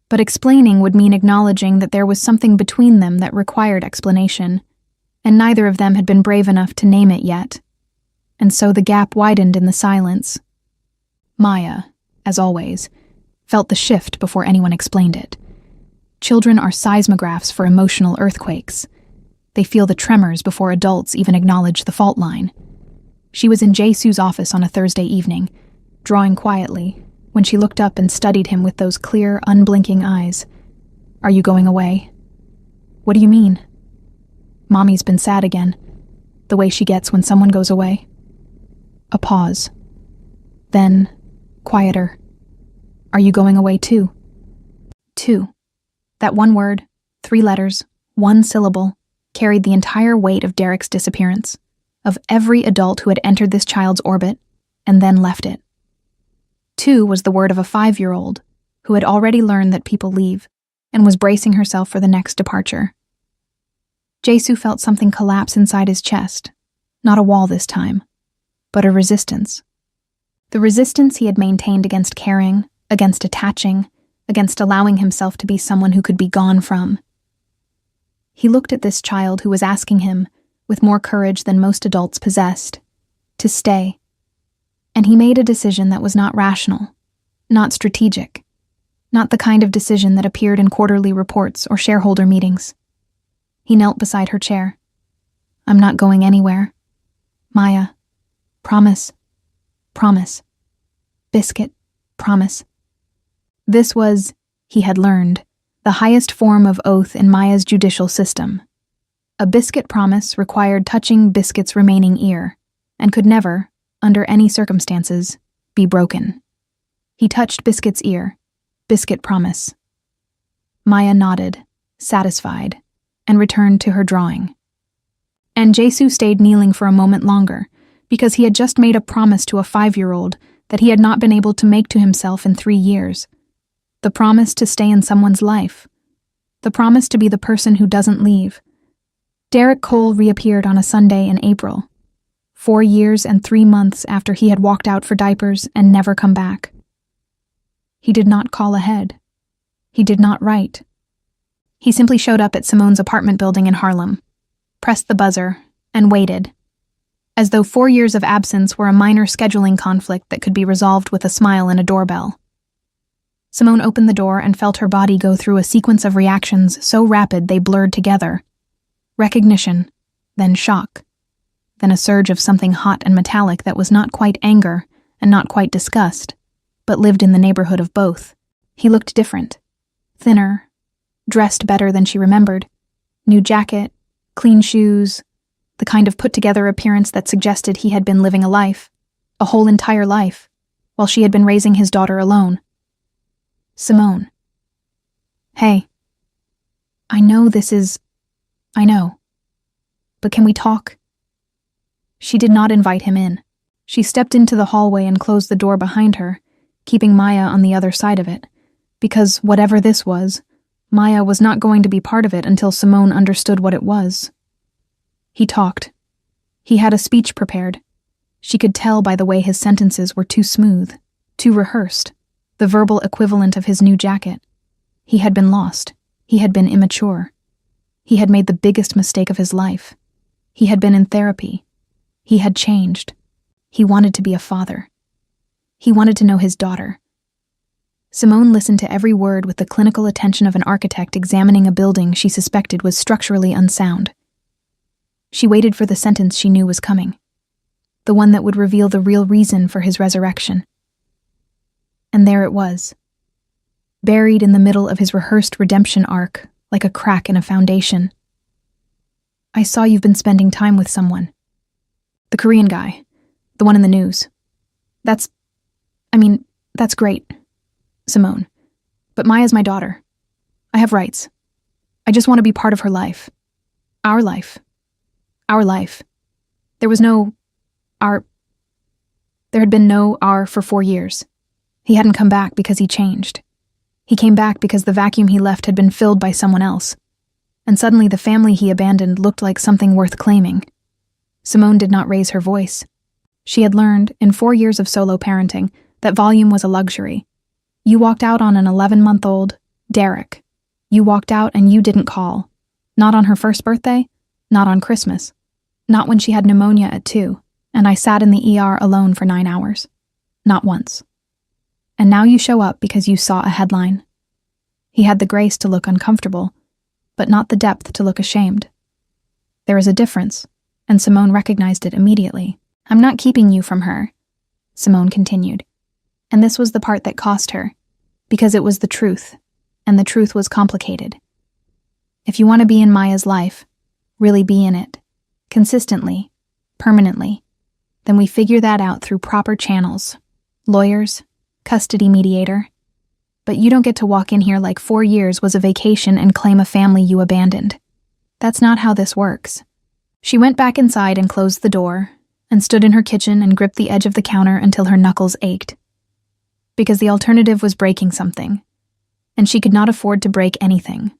But explaining would mean acknowledging that there was something between them that required explanation, and neither of them had been brave enough to name it yet. And so the gap widened in the silence. Maya, as always, felt the shift before anyone explained it. Children are seismographs for emotional earthquakes. They feel the tremors before adults even acknowledge the fault line. She was in Jae-soo's office on a Thursday evening, drawing quietly, when she looked up and studied him with those clear, unblinking eyes. "Are you going away?" "What do you mean?" "Mommy's been sad again. The way she gets when someone goes away." A pause. Then, quieter. "Are you going away too?" "Too." That one word, 3 letters, 1 syllable, carried the entire weight of Derek's disappearance, of every adult who had entered this child's orbit and then left it. 2 was the word of a 5-year-old who had already learned that people leave and was bracing herself for the next departure. Jae-soo felt something collapse inside his chest, not a wall this time, but a resistance. The resistance he had maintained against caring, against attaching, against allowing himself to be someone who could be gone from. He looked at this child who was asking him, with more courage than most adults possessed, to stay. And he made a decision that was not rational, not strategic, not the kind of decision that appeared in quarterly reports or shareholder meetings. He knelt beside her chair. "I'm not going anywhere. Maya, promise. Promise. Biscuit, promise." This was, he had learned, the highest form of oath in Maya's judicial system. A biscuit promise required touching Biscuit's remaining ear, and could never, under any circumstances, be broken. He touched Biscuit's ear. Biscuit promise. Maya nodded, satisfied, and returned to her drawing. And Jae-soo stayed kneeling for a moment longer, because he had just made a promise to a 5-year-old that he had not been able to make to himself in 3 years. The promise to stay in someone's life. The promise to be the person who doesn't leave. Derek Cole reappeared on a Sunday in April, 4 years and 3 months after he had walked out for diapers and never come back. He did not call ahead. He did not write. He simply showed up at Simone's apartment building in Harlem, pressed the buzzer, and waited, as though 4 years of absence were a minor scheduling conflict that could be resolved with a smile and a doorbell. Simone opened the door and felt her body go through a sequence of reactions so rapid they blurred together. Recognition, then shock, then a surge of something hot and metallic that was not quite anger and not quite disgust, but lived in the neighborhood of both. He looked different, thinner, dressed better than she remembered. New jacket, clean shoes, the kind of put-together appearance that suggested he had been living a whole entire life, while she had been raising his daughter alone. Simone. Hey. I know. But can we talk? She did not invite him in. She stepped into the hallway and closed the door behind her, keeping Maya on the other side of it, because whatever this was, Maya was not going to be part of it until Simone understood what it was. He talked. He had a speech prepared. She could tell by the way his sentences were too smooth, too rehearsed, the verbal equivalent of his new jacket. He had been lost. He had been immature. He had made the biggest mistake of his life. He had been in therapy. He had changed. He wanted to be a father. He wanted to know his daughter. Simone listened to every word with the clinical attention of an architect examining a building she suspected was structurally unsound. She waited for the sentence she knew was coming, the one that would reveal the real reason for his resurrection. And there it was, buried in the middle of his rehearsed redemption arc, like a crack in a foundation. I saw you've been spending time with someone. The Korean guy, the one in the news. That's great, Simone. But Maya's my daughter. I have rights. I just want to be part of her life. Our life. Our life. There had been no our for 4 years. He hadn't come back because he changed. He came back because the vacuum he left had been filled by someone else. And suddenly the family he abandoned looked like something worth claiming. Simone did not raise her voice. She had learned, in 4 years of solo parenting, that volume was a luxury. You walked out on an 11-month-old, Derek. You walked out and you didn't call. Not on her first birthday, not on Christmas, not when she had pneumonia at 2, and I sat in the ER alone for 9 hours. Not once. And now you show up because you saw a headline. He had the grace to look uncomfortable, but not the depth to look ashamed. There is a difference, and Simone recognized it immediately. I'm not keeping you from her, Simone continued. And this was the part that cost her, because it was the truth, and the truth was complicated. If you want to be in Maya's life, really be in it, consistently, permanently, then we figure that out through proper channels, lawyers, custody mediator. But you don't get to walk in here like 4 years was a vacation and claim a family you abandoned. That's not how this works. She went back inside and closed the door, and stood in her kitchen and gripped the edge of the counter until her knuckles ached. Because the alternative was breaking something, and she could not afford to break anything.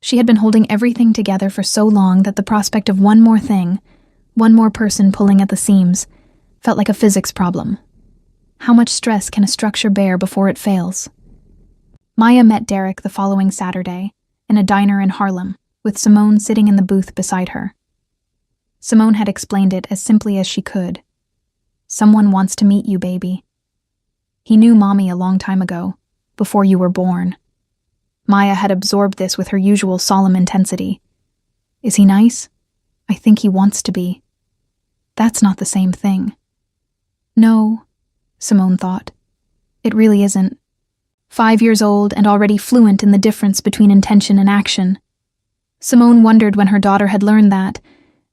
She had been holding everything together for so long that the prospect of one more thing, one more person pulling at the seams, felt like a physics problem. How much stress can a structure bear before it fails? Maya met Derek the following Saturday, in a diner in Harlem, with Simone sitting in the booth beside her. Simone had explained it as simply as she could. Someone wants to meet you, baby. He knew Mommy a long time ago, before you were born. Maya had absorbed this with her usual solemn intensity. Is he nice? I think he wants to be. That's not the same thing. No, Simone thought. It really isn't. 5 years old and already fluent in the difference between intention and action. Simone wondered when her daughter had learned that,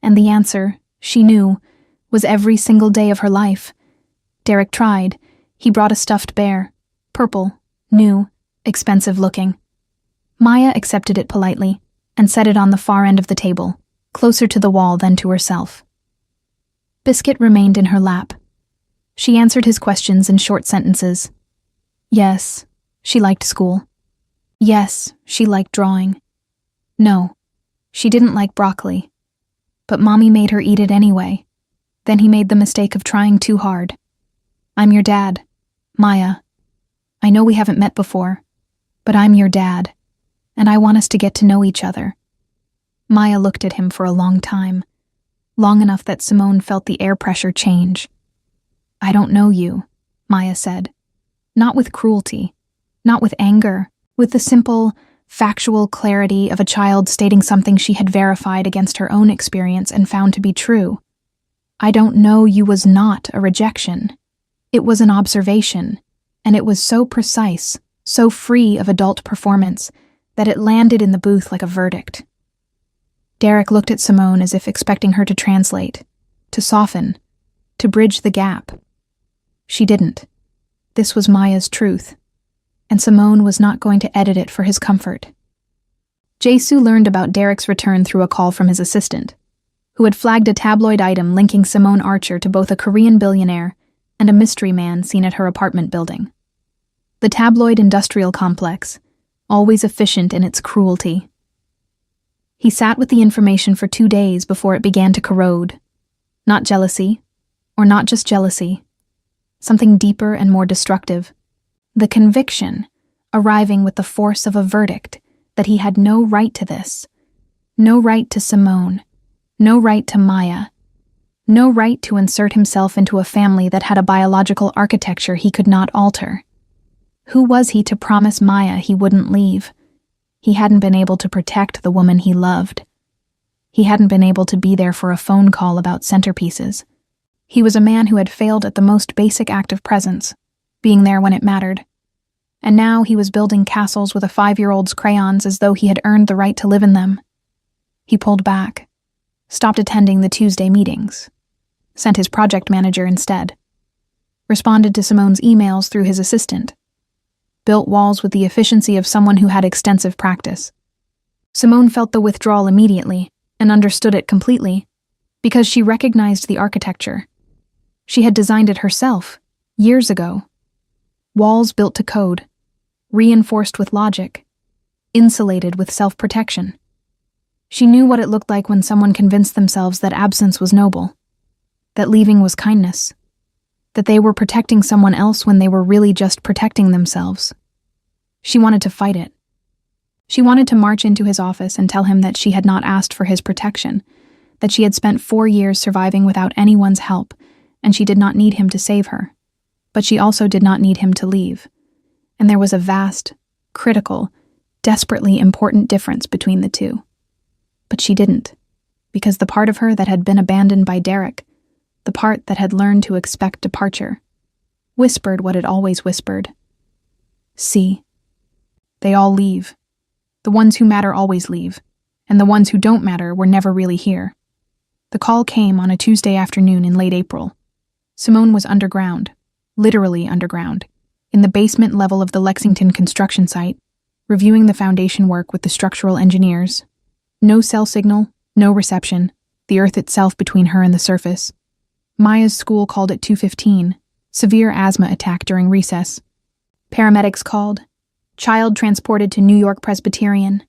and the answer, she knew, was every single day of her life. Derek tried. He brought a stuffed bear, purple, new, expensive-looking. Maya accepted it politely and set it on the far end of the table, closer to the wall than to herself. Biscuit remained in her lap. She answered his questions in short sentences. Yes, she liked school. Yes, she liked drawing. No, she didn't like broccoli. But Mommy made her eat it anyway. Then he made the mistake of trying too hard. I'm your dad, Maya. I know we haven't met before, but I'm your dad. and I want us to get to know each other." Maya looked at him for a long time, long enough that Simone felt the air pressure change. "I don't know you," Maya said. Not with cruelty, not with anger, with the simple, factual clarity of a child stating something she had verified against her own experience and found to be true. "I don't know you" was not a rejection. It was an observation, and it was so precise, so free of adult performance, that it landed in the booth like a verdict. Derek looked at Simone as if expecting her to translate, to soften, to bridge the gap. She didn't. This was Maya's truth, and Simone was not going to edit it for his comfort. Jae-soo learned about Derek's return through a call from his assistant, who had flagged a tabloid item linking Simone Archer to both a Korean billionaire and a mystery man seen at her apartment building. The tabloid industrial complex, always efficient in its cruelty. He sat with the information for 2 days before it began to corrode. Not jealousy, or not just jealousy. Something deeper and more destructive. The conviction, arriving with the force of a verdict, that he had no right to this. No right to Simone. No right to Maya. No right to insert himself into a family that had a biological architecture he could not alter. Who was he to promise Maya he wouldn't leave? He hadn't been able to protect the woman he loved. He hadn't been able to be there for a phone call about centerpieces. He was a man who had failed at the most basic act of presence, being there when it mattered. And now he was building castles with a 5-year-old's crayons as though he had earned the right to live in them. He pulled back, stopped attending the Tuesday meetings, sent his project manager instead, responded to Simone's emails through his assistant, built walls with the efficiency of someone who had extensive practice. Simone felt the withdrawal immediately and understood it completely, because she recognized the architecture. She had designed it herself, years ago. Walls built to code, reinforced with logic, insulated with self-protection. She knew what it looked like when someone convinced themselves that absence was noble, that leaving was kindness, that they were protecting someone else when they were really just protecting themselves. She wanted to fight it. She wanted to march into his office and tell him that she had not asked for his protection, that she had spent 4 years surviving without anyone's help, and she did not need him to save her. But she also did not need him to leave. And there was a vast, critical, desperately important difference between the two. But she didn't, because the part of her that had been abandoned by Derek, the part that had learned to expect departure, whispered what it always whispered. See, they all leave. The ones who matter always leave, and the ones who don't matter were never really here. The call came on a Tuesday afternoon in late April. Simone was underground, literally underground, in the basement level of the Lexington construction site, reviewing the foundation work with the structural engineers. No cell signal, no reception, the earth itself between her and the surface. Maya's school called at 2:15, severe asthma attack during recess. Paramedics called, child transported to New York Presbyterian.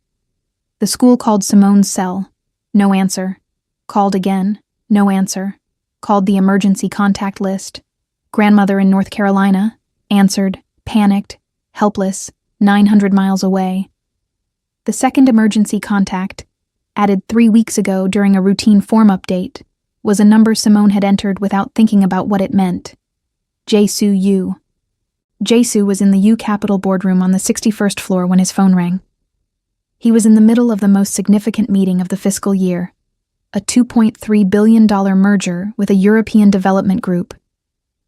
The school called Simone's cell, no answer. Called again, no answer. Called the emergency contact list. Grandmother in North Carolina, answered, panicked, helpless, 900 miles away. The second emergency contact, added 3 weeks ago during a routine form update, was a number Simone had entered without thinking about what it meant. Jae-soo U. Jae-soo was in the U Capitol boardroom on the 61st floor when his phone rang. He was in the middle of the most significant meeting of the fiscal year, a $2.3 billion merger with a European development group.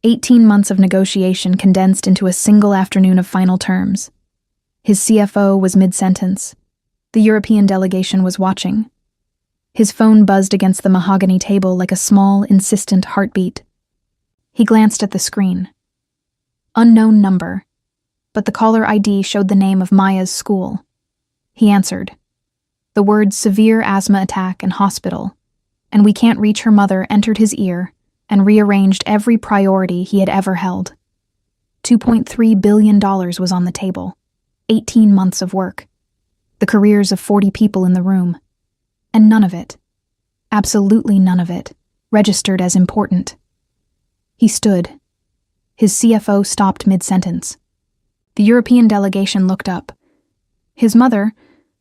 18 months of negotiation condensed into a single afternoon of final terms. His CFO was mid-sentence. The European delegation was watching. His phone buzzed against the mahogany table like a small, insistent heartbeat. He glanced at the screen. Unknown number, but the caller ID showed the name of Maya's school. He answered. The words severe asthma attack and hospital, and we can't reach her mother entered his ear and rearranged every priority he had ever held. $2.3 billion was on the table. 18 months of work. The careers of 40 people in the room. And none of it, absolutely none of it, registered as important. He stood. His CFO stopped mid-sentence. The European delegation looked up. His mother,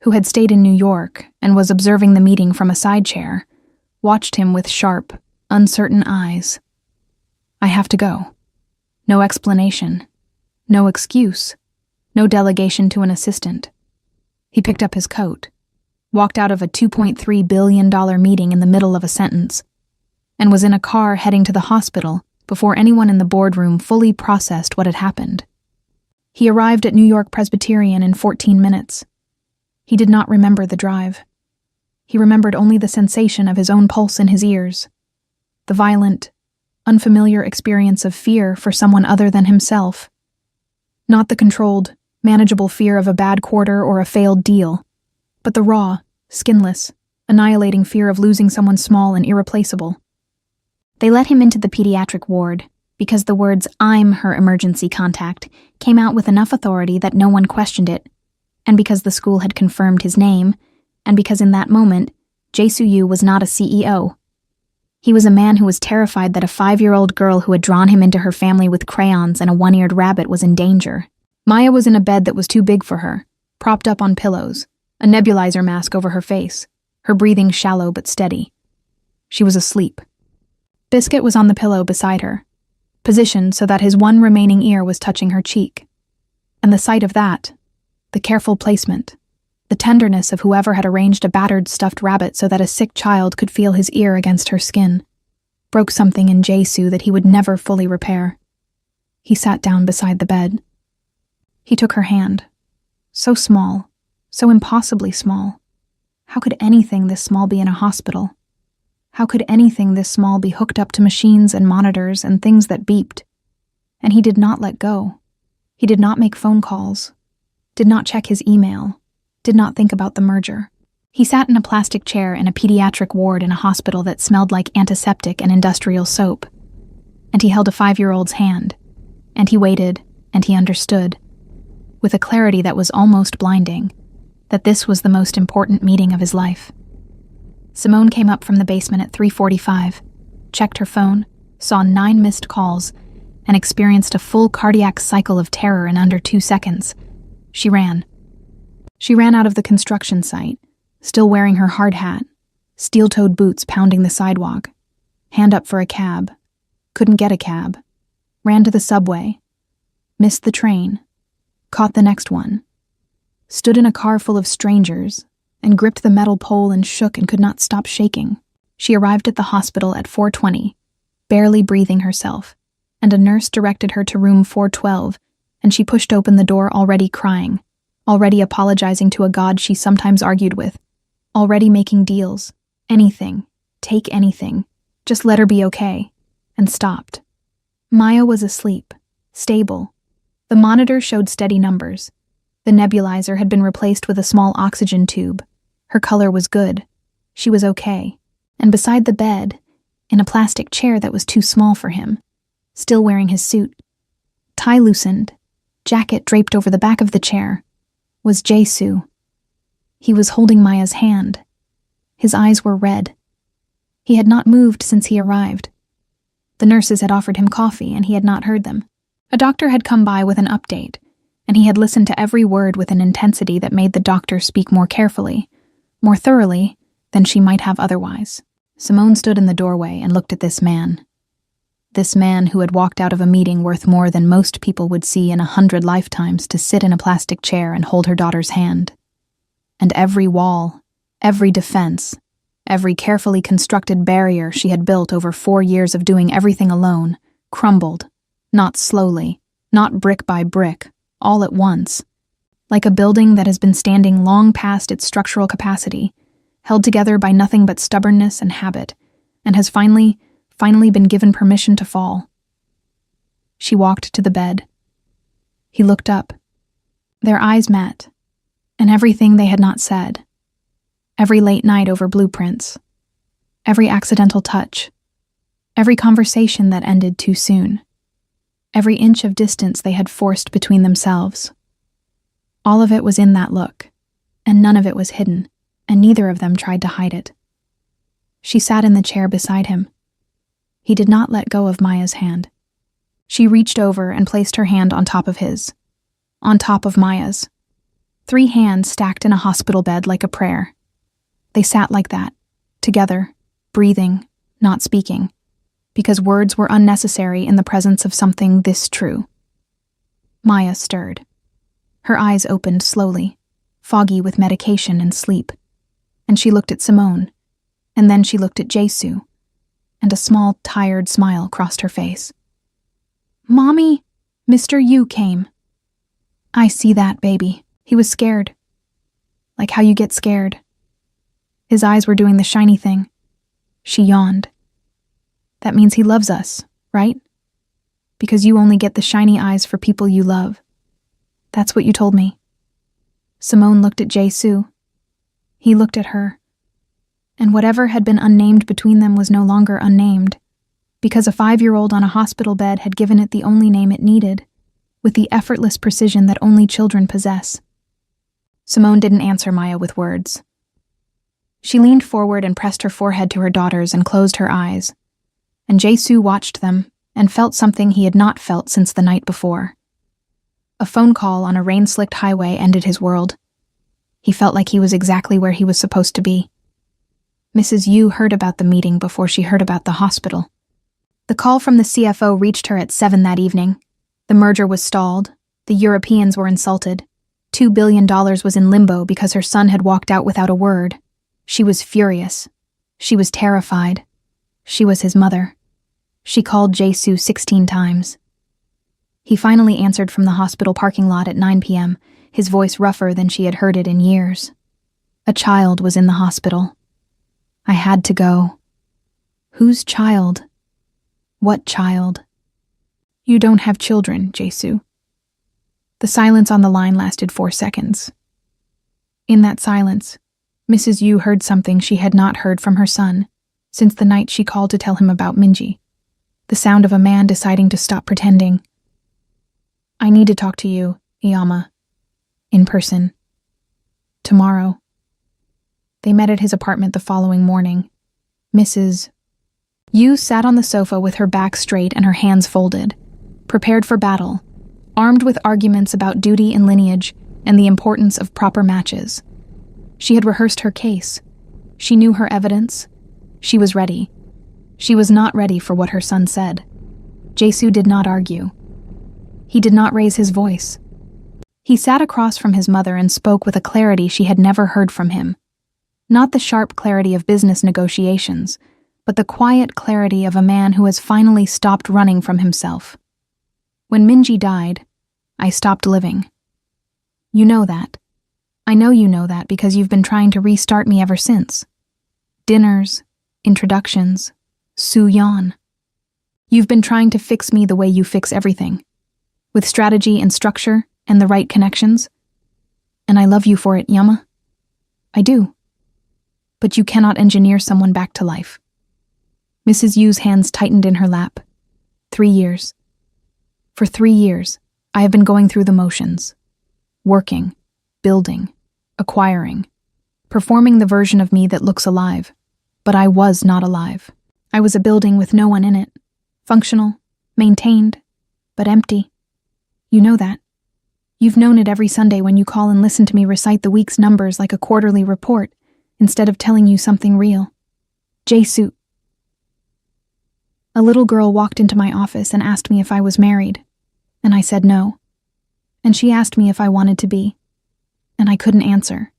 who had stayed in New York and was observing the meeting from a side chair, watched him with sharp, uncertain eyes. "I have to go." No explanation. No excuse. No delegation to an assistant. He picked up his coat, walked out of a $2.3 billion meeting in the middle of a sentence, and was in a car heading to the hospital before anyone in the boardroom fully processed what had happened. He arrived at New York Presbyterian in 14 minutes. He did not remember the drive. He remembered only the sensation of his own pulse in his ears, the violent, unfamiliar experience of fear for someone other than himself. Not the controlled, manageable fear of a bad quarter or a failed deal, but the raw, skinless, annihilating fear of losing someone small and irreplaceable. They let him into the pediatric ward because the words "I'm her emergency contact" came out with enough authority that no one questioned it, and because the school had confirmed his name, and because in that moment, Jae-soo was not a CEO. He was a man who was terrified that a 5-year-old girl who had drawn him into her family with crayons and a one-eared rabbit was in danger. Maya was in a bed that was too big for her, propped up on pillows, a nebulizer mask over her face, her breathing shallow but steady. She was asleep. Biscuit was on the pillow beside her, positioned so that his one remaining ear was touching her cheek. And the sight of that, the careful placement, the tenderness of whoever had arranged a battered stuffed rabbit so that a sick child could feel his ear against her skin, broke something in Jae-soo that he would never fully repair. He sat down beside the bed. He took her hand. So small, so impossibly small. How could anything this small be in a hospital? How could anything this small be hooked up to machines and monitors and things that beeped? And he did not let go. He did not make phone calls, did not check his email, did not think about the merger. He sat in a plastic chair in a pediatric ward in a hospital that smelled like antiseptic and industrial soap. And he held a 5-year-old's hand. And he waited, and he understood, with a clarity that was almost blinding, that this was the most important meeting of his life. Simone came up from the basement at 3:45, checked her phone, saw 9 missed calls, and experienced a full cardiac cycle of terror in under 2 seconds. She ran. She ran out of the construction site, still wearing her hard hat, steel-toed boots pounding the sidewalk, hand up for a cab, couldn't get a cab, ran to the subway, missed the train, caught the next one, stood in a car full of strangers, and gripped the metal pole and shook and could not stop shaking. She arrived at the hospital at 4:20, barely breathing herself, and a nurse directed her to room 412, and she pushed open the door already crying, already apologizing to a God she sometimes argued with, already making deals, anything, take anything, just let her be okay, and stopped. Maya was asleep, stable. The monitor showed steady numbers. The nebulizer had been replaced with a small oxygen tube. Her color was good. She was okay. And beside the bed, in a plastic chair that was too small for him, still wearing his suit, tie loosened, jacket draped over the back of the chair, was Jae-soo. He was holding Maya's hand. His eyes were red. He had not moved since he arrived. The nurses had offered him coffee, and he had not heard them. A doctor had come by with an update, and he had listened to every word with an intensity that made the doctor speak more carefully, more thoroughly than she might have otherwise. Simone stood in the doorway and looked at this man. This man who had walked out of a meeting worth more than most people would see in 100 lifetimes to sit in a plastic chair and hold her daughter's hand. And every wall, every defense, every carefully constructed barrier she had built over 4 years of doing everything alone, crumbled, not slowly, not brick by brick, all at once, like a building that has been standing long past its structural capacity, held together by nothing but stubbornness and habit, and has finally been given permission to fall. She walked to the bed. He looked up. Their eyes met, and everything they had not said, every late night over blueprints, every accidental touch, every conversation that ended too soon, every inch of distance they had forced between themselves. All of it was in that look, and none of it was hidden, and neither of them tried to hide it. She sat in the chair beside him. He did not let go of Maya's hand. She reached over and placed her hand on top of his, on top of Maya's. 3 hands stacked in a hospital bed like a prayer. They sat like that, together, breathing, not speaking, because words were unnecessary in the presence of something this true. Maya stirred. Her eyes opened slowly, foggy with medication and sleep, and she looked at Simone, and then she looked at Jesu, and a small, tired smile crossed her face. "Mommy, Mr. Yu came." "I see that, baby. He was scared. Like how you get scared." His eyes were doing the shiny thing. She yawned. "That means he loves us, right? Because you only get the shiny eyes for people you love. That's what you told me." Simone looked at Jesu. He looked at her. And whatever had been unnamed between them was no longer unnamed, because a 5-year-old on a hospital bed had given it the only name it needed, with the effortless precision that only children possess. Simone didn't answer Maya with words. She leaned forward and pressed her forehead to her daughter's and closed her eyes, and Jesu watched them and felt something he had not felt since the night before. A phone call on a rain-slicked highway ended his world. He felt like he was exactly where he was supposed to be. Mrs. Yu heard about the meeting before she heard about the hospital. The call from the CFO reached her at 7 that evening. The merger was stalled. The Europeans were insulted. $2 billion was in limbo because her son had walked out without a word. She was furious. She was terrified. She was his mother. She called Jesu 16 times. He finally answered from the hospital parking lot at 9 p.m., his voice rougher than she had heard it in years. A child was in the hospital. I had to go. Whose child? What child? You don't have children, Jesu. The silence on the line lasted 4 seconds. In that silence, Mrs. Yu heard something she had not heard from her son since the night she called to tell him about Minji. The sound of a man deciding to stop pretending. "I need to talk to you, Iyama. In person. Tomorrow." They met at his apartment the following morning. Mrs. Yu sat on the sofa with her back straight and her hands folded, prepared for battle, armed with arguments about duty and lineage and the importance of proper matches. She had rehearsed her case. She knew her evidence. She was ready. She was not ready for what her son said. Jesu did not argue. He did not raise his voice. He sat across from his mother and spoke with a clarity she had never heard from him. Not the sharp clarity of business negotiations, but the quiet clarity of a man who has finally stopped running from himself. "When Minji died, I stopped living. You know that. I know you know that because you've been trying to restart me ever since. Dinners, introductions, Su-yan. You've been trying to fix me the way you fix everything, with strategy and structure and the right connections. And I love you for it, Yama. I do. But you cannot engineer someone back to life." Mrs. Yu's hands tightened in her lap. 3 years. For 3 years, I have been going through the motions. Working, building, acquiring, performing the version of me that looks alive. But I was not alive. I was a building with no one in it. Functional, maintained, but empty. You know that. You've known it every Sunday when you call and listen to me recite the week's numbers like a quarterly report, instead of telling you something real. Jesu. A little girl walked into my office and asked me if I was married, and I said no. And she asked me if I wanted to be, and I couldn't answer,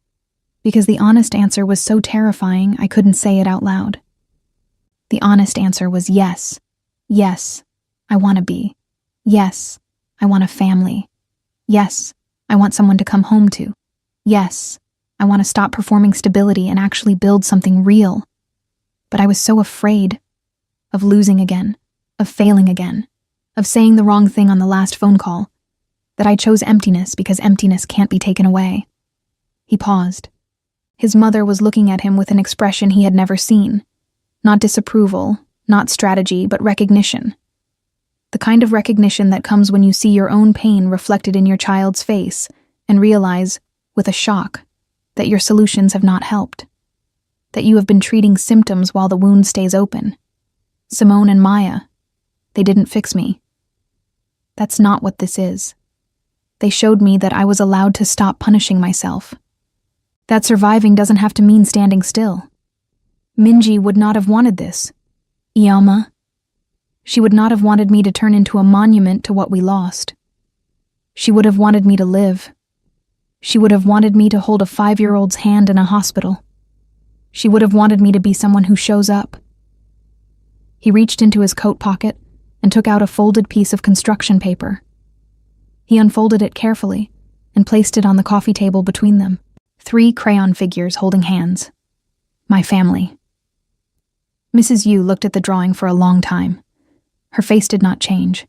because the honest answer was so terrifying I couldn't say it out loud. The honest answer was yes. Yes, I want to be. Yes, I want a family. Yes, I want someone to come home to. Yes, I want to stop performing stability and actually build something real. But I was so afraid of losing again, of failing again, of saying the wrong thing on the last phone call, that I chose emptiness because emptiness can't be taken away. He paused. His mother was looking at him with an expression he had never seen. Not disapproval, not strategy, but recognition. The kind of recognition that comes when you see your own pain reflected in your child's face and realize, with a shock, that your solutions have not helped. That you have been treating symptoms while the wound stays open. Simone and Maya, they didn't fix me. That's not what this is. They showed me that I was allowed to stop punishing myself. That surviving doesn't have to mean standing still. Minji would not have wanted this. Iyama. She would not have wanted me to turn into a monument to what we lost. She would have wanted me to live. She would have wanted me to hold a 5-year-old's hand in a hospital. She would have wanted me to be someone who shows up. He reached into his coat pocket and took out a folded piece of construction paper. He unfolded it carefully and placed it on the coffee table between them. 3 crayon figures holding hands. My family. Mrs. Yu looked at the drawing for a long time. Her face did not change,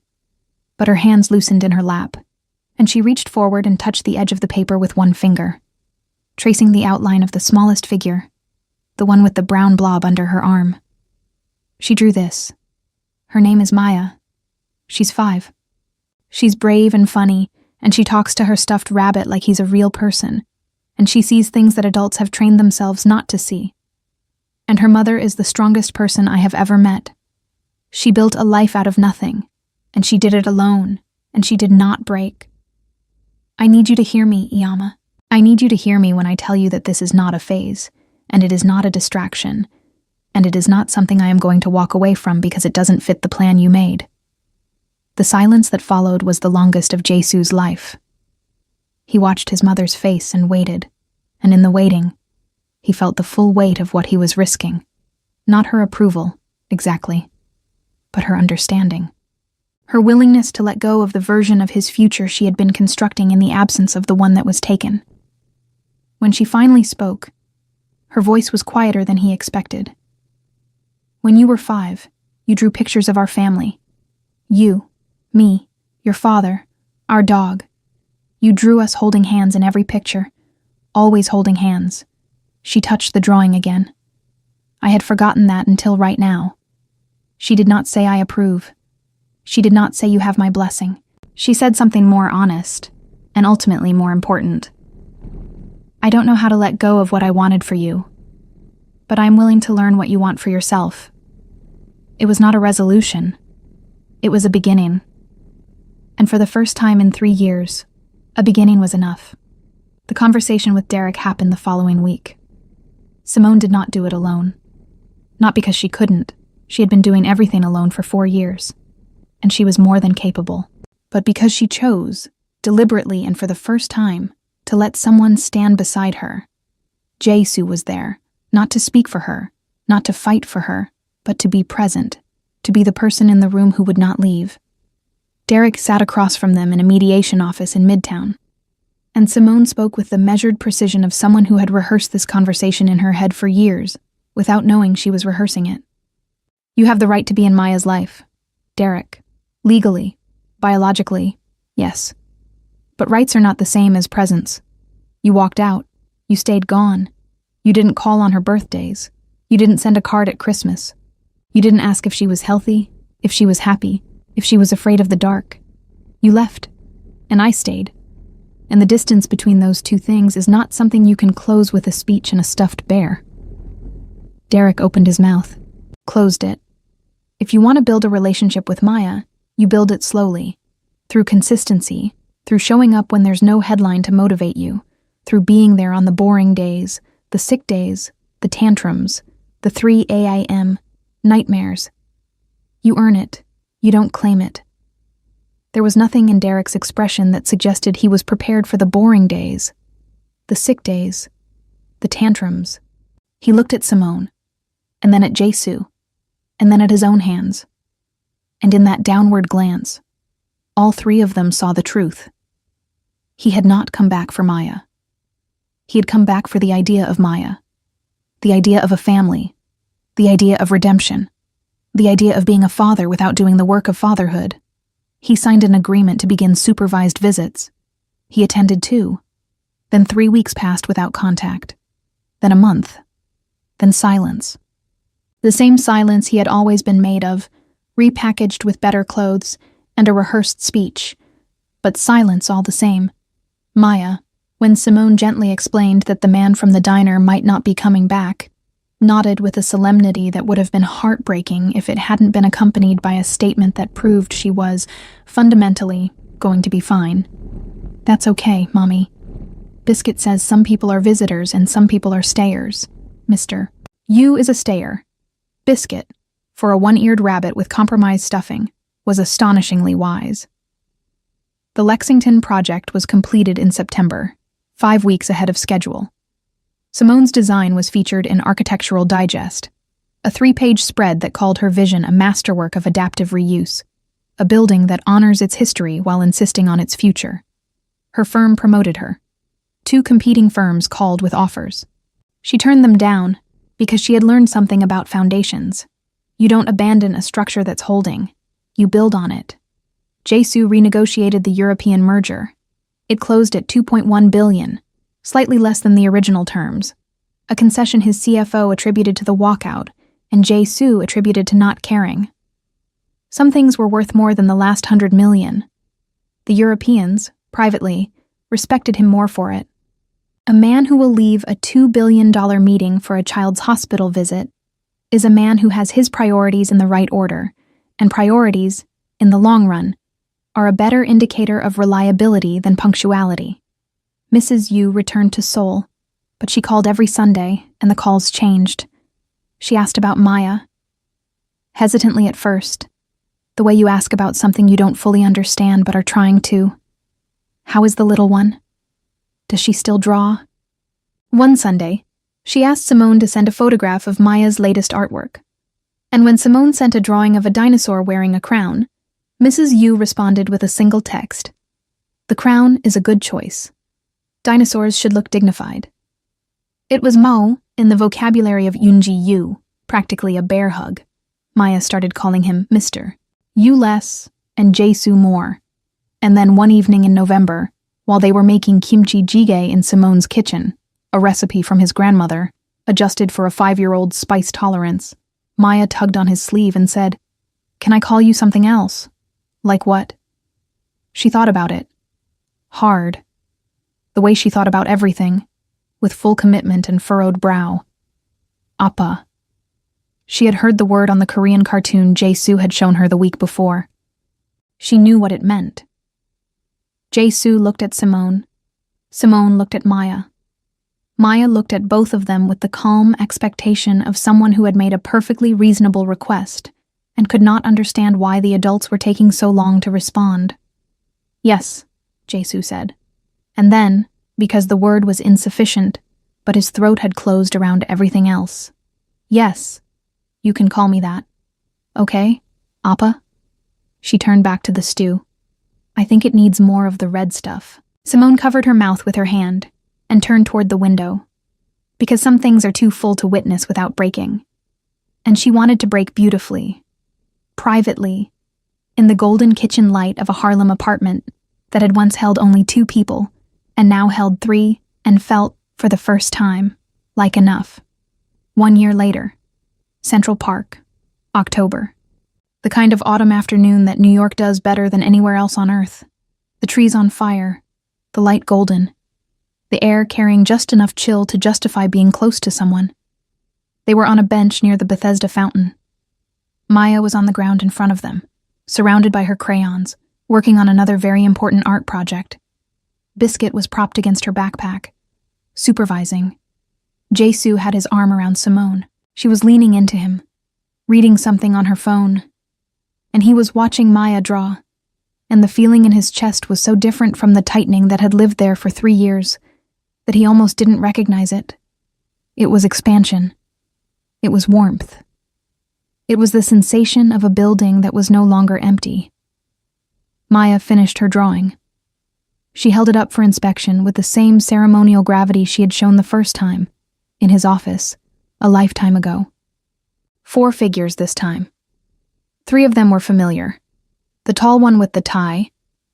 but her hands loosened in her lap, and she reached forward and touched the edge of the paper with one finger, tracing the outline of the smallest figure, the one with the brown blob under her arm. She drew this. Her name is Maya. She's 5. She's brave and funny, and she talks to her stuffed rabbit like he's a real person, and she sees things that adults have trained themselves not to see. And her mother is the strongest person I have ever met. She built a life out of nothing, and she did it alone, and she did not break. I need you to hear me, Iyama. I need you to hear me when I tell you that this is not a phase, and it is not a distraction, and it is not something I am going to walk away from because it doesn't fit the plan you made. The silence that followed was the longest of Jae-su's life. He watched his mother's face and waited, and in the waiting, he felt the full weight of what he was risking. Not her approval, exactly, but her understanding. Her willingness to let go of the version of his future she had been constructing in the absence of the one that was taken. When she finally spoke, her voice was quieter than he expected. When you were 5, you drew pictures of our family. You, me, your father, our dog. You drew us holding hands in every picture, always holding hands. She touched the drawing again. I had forgotten that until right now. She did not say I approve. She did not say you have my blessing. She said something more honest, and ultimately more important. I don't know how to let go of what I wanted for you, but I am willing to learn what you want for yourself. It was not a resolution. It was a beginning. And for the first time in 3 years, a beginning was enough. The conversation with Derek happened the following week. Simone did not do it alone. Not because she couldn't. She had been doing everything alone for 4 years, and she was more than capable. But because she chose, deliberately and for the first time, to let someone stand beside her. Jae-su was there, not to speak for her, not to fight for her, but to be present, to be the person in the room who would not leave. Derek sat across from them in a mediation office in Midtown, and Simone spoke with the measured precision of someone who had rehearsed this conversation in her head for years, without knowing she was rehearsing it. You have the right to be in Maya's life, Derek. Legally, biologically, yes. But rights are not the same as presence. You walked out. You stayed gone. You didn't call on her birthdays. You didn't send a card at Christmas. You didn't ask if she was healthy, if she was happy, if she was afraid of the dark. You left, and I stayed. And the distance between those two things is not something you can close with a speech and a stuffed bear. Derek opened his mouth, closed it. If you want to build a relationship with Maya, you build it slowly, through consistency, through showing up when there's no headline to motivate you, through being there on the boring days, the sick days, the tantrums, the 3 a.m. nightmares. You earn it. You don't claim it. There was nothing in Derek's expression that suggested he was prepared for the boring days, the sick days, the tantrums. He looked at Simone, and then at Jae-su, and then at his own hands. And in that downward glance, all 3 of them saw the truth. He had not come back for Maya. He had come back for the idea of Maya, the idea of a family, the idea of redemption, the idea of being a father without doing the work of fatherhood. He signed an agreement to begin supervised visits. He attended 2. Then 3 weeks passed without contact. Then a month. Then silence. The same silence he had always been made of, repackaged with better clothes and a rehearsed speech. But silence all the same. Maya, when Simone gently explained that the man from the diner might not be coming back, nodded with a solemnity that would have been heartbreaking if it hadn't been accompanied by a statement that proved she was, fundamentally, going to be fine. That's okay, Mommy. Biscuit says some people are visitors and some people are stayers. Mr. You is a stayer. Biscuit, for a one-eared rabbit with compromised stuffing, was astonishingly wise. The Lexington project was completed in September, 5 weeks ahead of schedule. Simone's design was featured in Architectural Digest, a 3-page spread that called her vision a masterwork of adaptive reuse, a building that honors its history while insisting on its future. Her firm promoted her. 2 competing firms called with offers. She turned them down because she had learned something about foundations. You don't abandon a structure that's holding. You build on it. Jesu renegotiated the European merger. It closed at $2.1 billion, slightly less than the original terms, a concession his CFO attributed to the walkout and Jesu attributed to not caring. Some things were worth more than the last $100 million. The Europeans, privately, respected him more for it. A man who will leave a $2 billion meeting for a child's hospital visit is a man who has his priorities in the right order, and priorities, in the long run, are a better indicator of reliability than punctuality. Mrs. Yu returned to Seoul, but she called every Sunday, and the calls changed. She asked about Maya. Hesitantly at first, the way you ask about something you don't fully understand but are trying to. How is the little one? Does she still draw? One Sunday, she asked Simone to send a photograph of Maya's latest artwork. And when Simone sent a drawing of a dinosaur wearing a crown, Mrs. Yu responded with a single text. The crown is a good choice. Dinosaurs should look dignified. It was Mo, in the vocabulary of Yoonji Yu, practically a bear hug. Maya started calling him Mr. Yu less and Jesu more. And then one evening in November, while they were making kimchi jjigae in Simone's kitchen, a recipe from his grandmother, adjusted for a 5-year-old's spice tolerance, Maya tugged on his sleeve and said, "Can I call you something else?" Like what? She thought about it. Hard. The way she thought about everything, with full commitment and furrowed brow. Appa. She had heard the word on the Korean cartoon Jesu had shown her the week before. She knew what it meant. Jesu looked at Simone. Simone looked at Maya. Maya looked at both of them with the calm expectation of someone who had made a perfectly reasonable request and could not understand why the adults were taking so long to respond. Yes, Jesu said. And then, because the word was insufficient, but his throat had closed around everything else. Yes, you can call me that. Okay, Appa? She turned back to the stew. I think it needs more of the red stuff. Simone covered her mouth with her hand and turned toward the window, because some things are too full to witness without breaking. And she wanted to break beautifully, privately, in the golden kitchen light of a Harlem apartment that had once held only 2 people and now held 3 and felt, for the first time, like enough. 1 year later, Central Park, October. The kind of autumn afternoon that New York does better than anywhere else on Earth. The trees on fire, the light golden, the air carrying just enough chill to justify being close to someone. They were on a bench near the Bethesda fountain. Maya was on the ground in front of them, surrounded by her crayons, working on another very important art project. Biscuit was propped against her backpack, supervising. Jesu had his arm around Simone. She was leaning into him, reading something on her phone. And he was watching Maya draw, and the feeling in his chest was so different from the tightening that had lived there for 3 years that he almost didn't recognize it. It was expansion. It was warmth. It was the sensation of a building that was no longer empty. Maya finished her drawing. She held it up for inspection with the same ceremonial gravity she had shown the first time, in his office, a lifetime ago. 4 figures this time. 3 of them were familiar. The tall one with the tie,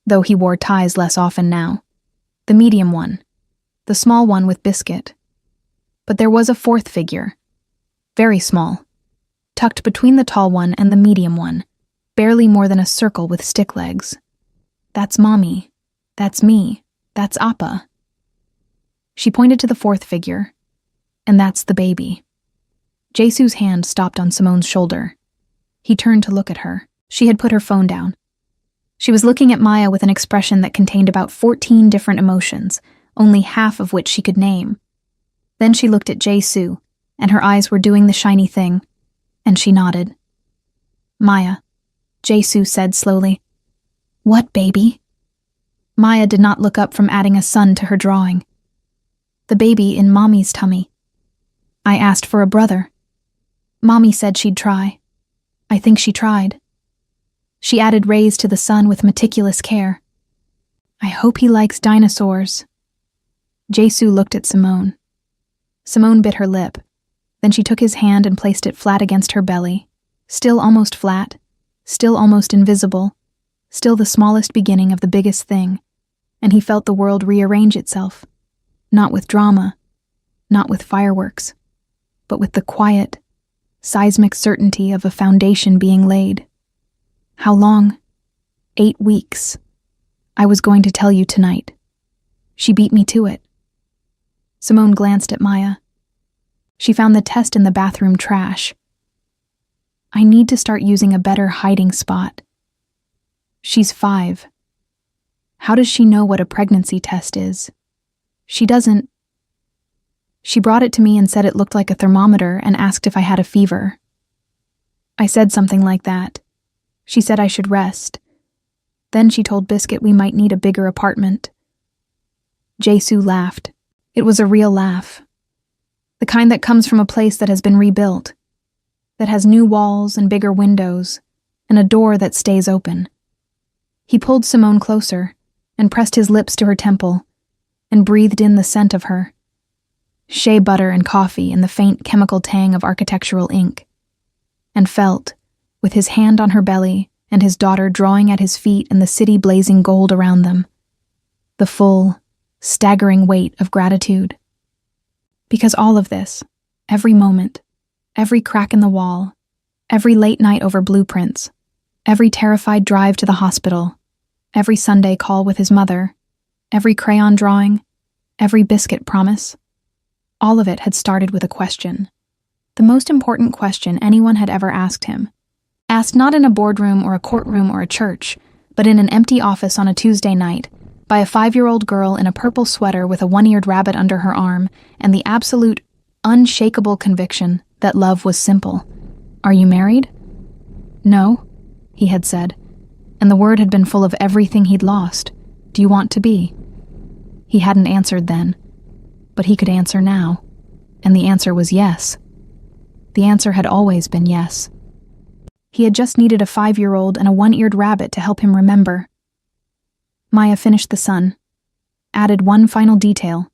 though he wore ties less often now. The medium one. The small one with Biscuit. But there was a 4th figure. Very small. Tucked between the tall one and the medium one. Barely more than a circle with stick legs. That's Mommy. That's me. That's Appa. She pointed to the 4th figure. And that's the baby. Jesu's hand stopped on Simone's shoulder. He turned to look at her. She had put her phone down. She was looking at Maya with an expression that contained about 14 different emotions, only half of which she could name. Then she looked at Jae-soo, and her eyes were doing the shiny thing, and she nodded. "Maya," Jae-soo said slowly. "What, baby?" Maya did not look up from adding a sun to her drawing. "The baby in Mommy's tummy. I asked for a brother. Mommy said she'd try. I think she tried." She added rays to the sun with meticulous care. "I hope he likes dinosaurs." Jae-soo looked at Simone. Simone bit her lip. Then she took his hand and placed it flat against her belly, still almost flat, still almost invisible, still the smallest beginning of the biggest thing, and he felt the world rearrange itself, not with drama, not with fireworks, but with the quiet, seismic certainty of a foundation being laid. How long? 8 weeks. I was going to tell you tonight. She beat me to it. Simone glanced at Maya. She found the test in the bathroom trash. I need to start using a better hiding spot. She's 5. How does she know what a pregnancy test is? She doesn't. She brought it to me and said it looked like a thermometer and asked if I had a fever. I said something like that. She said I should rest. Then she told Biscuit we might need a bigger apartment. Jae-soo laughed. It was a real laugh. The kind that comes from a place that has been rebuilt, that has new walls and bigger windows, and a door that stays open. He pulled Simone closer and pressed his lips to her temple and breathed in the scent of her. Shea butter and coffee and the faint chemical tang of architectural ink. And felt, with his hand on her belly and his daughter drawing at his feet and the city blazing gold around them, the full, staggering weight of gratitude. Because all of this, every moment, every crack in the wall, every late night over blueprints, every terrified drive to the hospital, every Sunday call with his mother, every crayon drawing, every biscuit promise, all of it had started with a question. The most important question anyone had ever asked him. Asked not in a boardroom or a courtroom or a church, but in an empty office on a Tuesday night, by a 5-year-old girl in a purple sweater with a one-eared rabbit under her arm and the absolute, unshakable conviction that love was simple. "Are you married?" "No," he had said, and the word had been full of everything he'd lost. "Do you want to be?" He hadn't answered then, but he could answer now, and the answer was yes. The answer had always been yes. He had just needed a 5-year-old and a one-eared rabbit to help him remember. Maya finished the sun, added one final detail,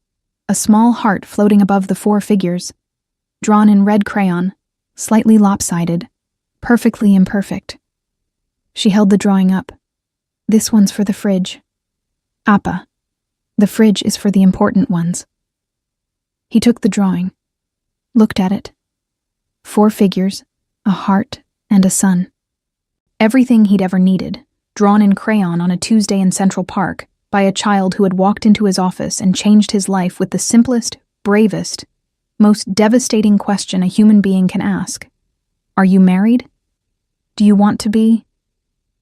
a small heart floating above the 4 figures, drawn in red crayon, slightly lopsided, perfectly imperfect. She held the drawing up. "This one's for the fridge. Appa, the fridge is for the important ones." He took the drawing, looked at it. 4 figures, a heart, and a sun. Everything he'd ever needed, drawn in crayon on a Tuesday in Central Park by a child who had walked into his office and changed his life with the simplest, bravest, most devastating question a human being can ask. Are you married? Do you want to be?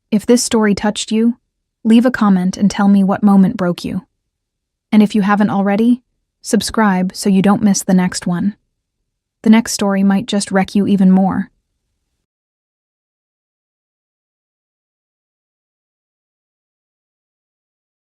If this story touched you, leave a comment and tell me what moment broke you. And if you haven't already, subscribe so you don't miss the next one. The next story might just wreck you even more.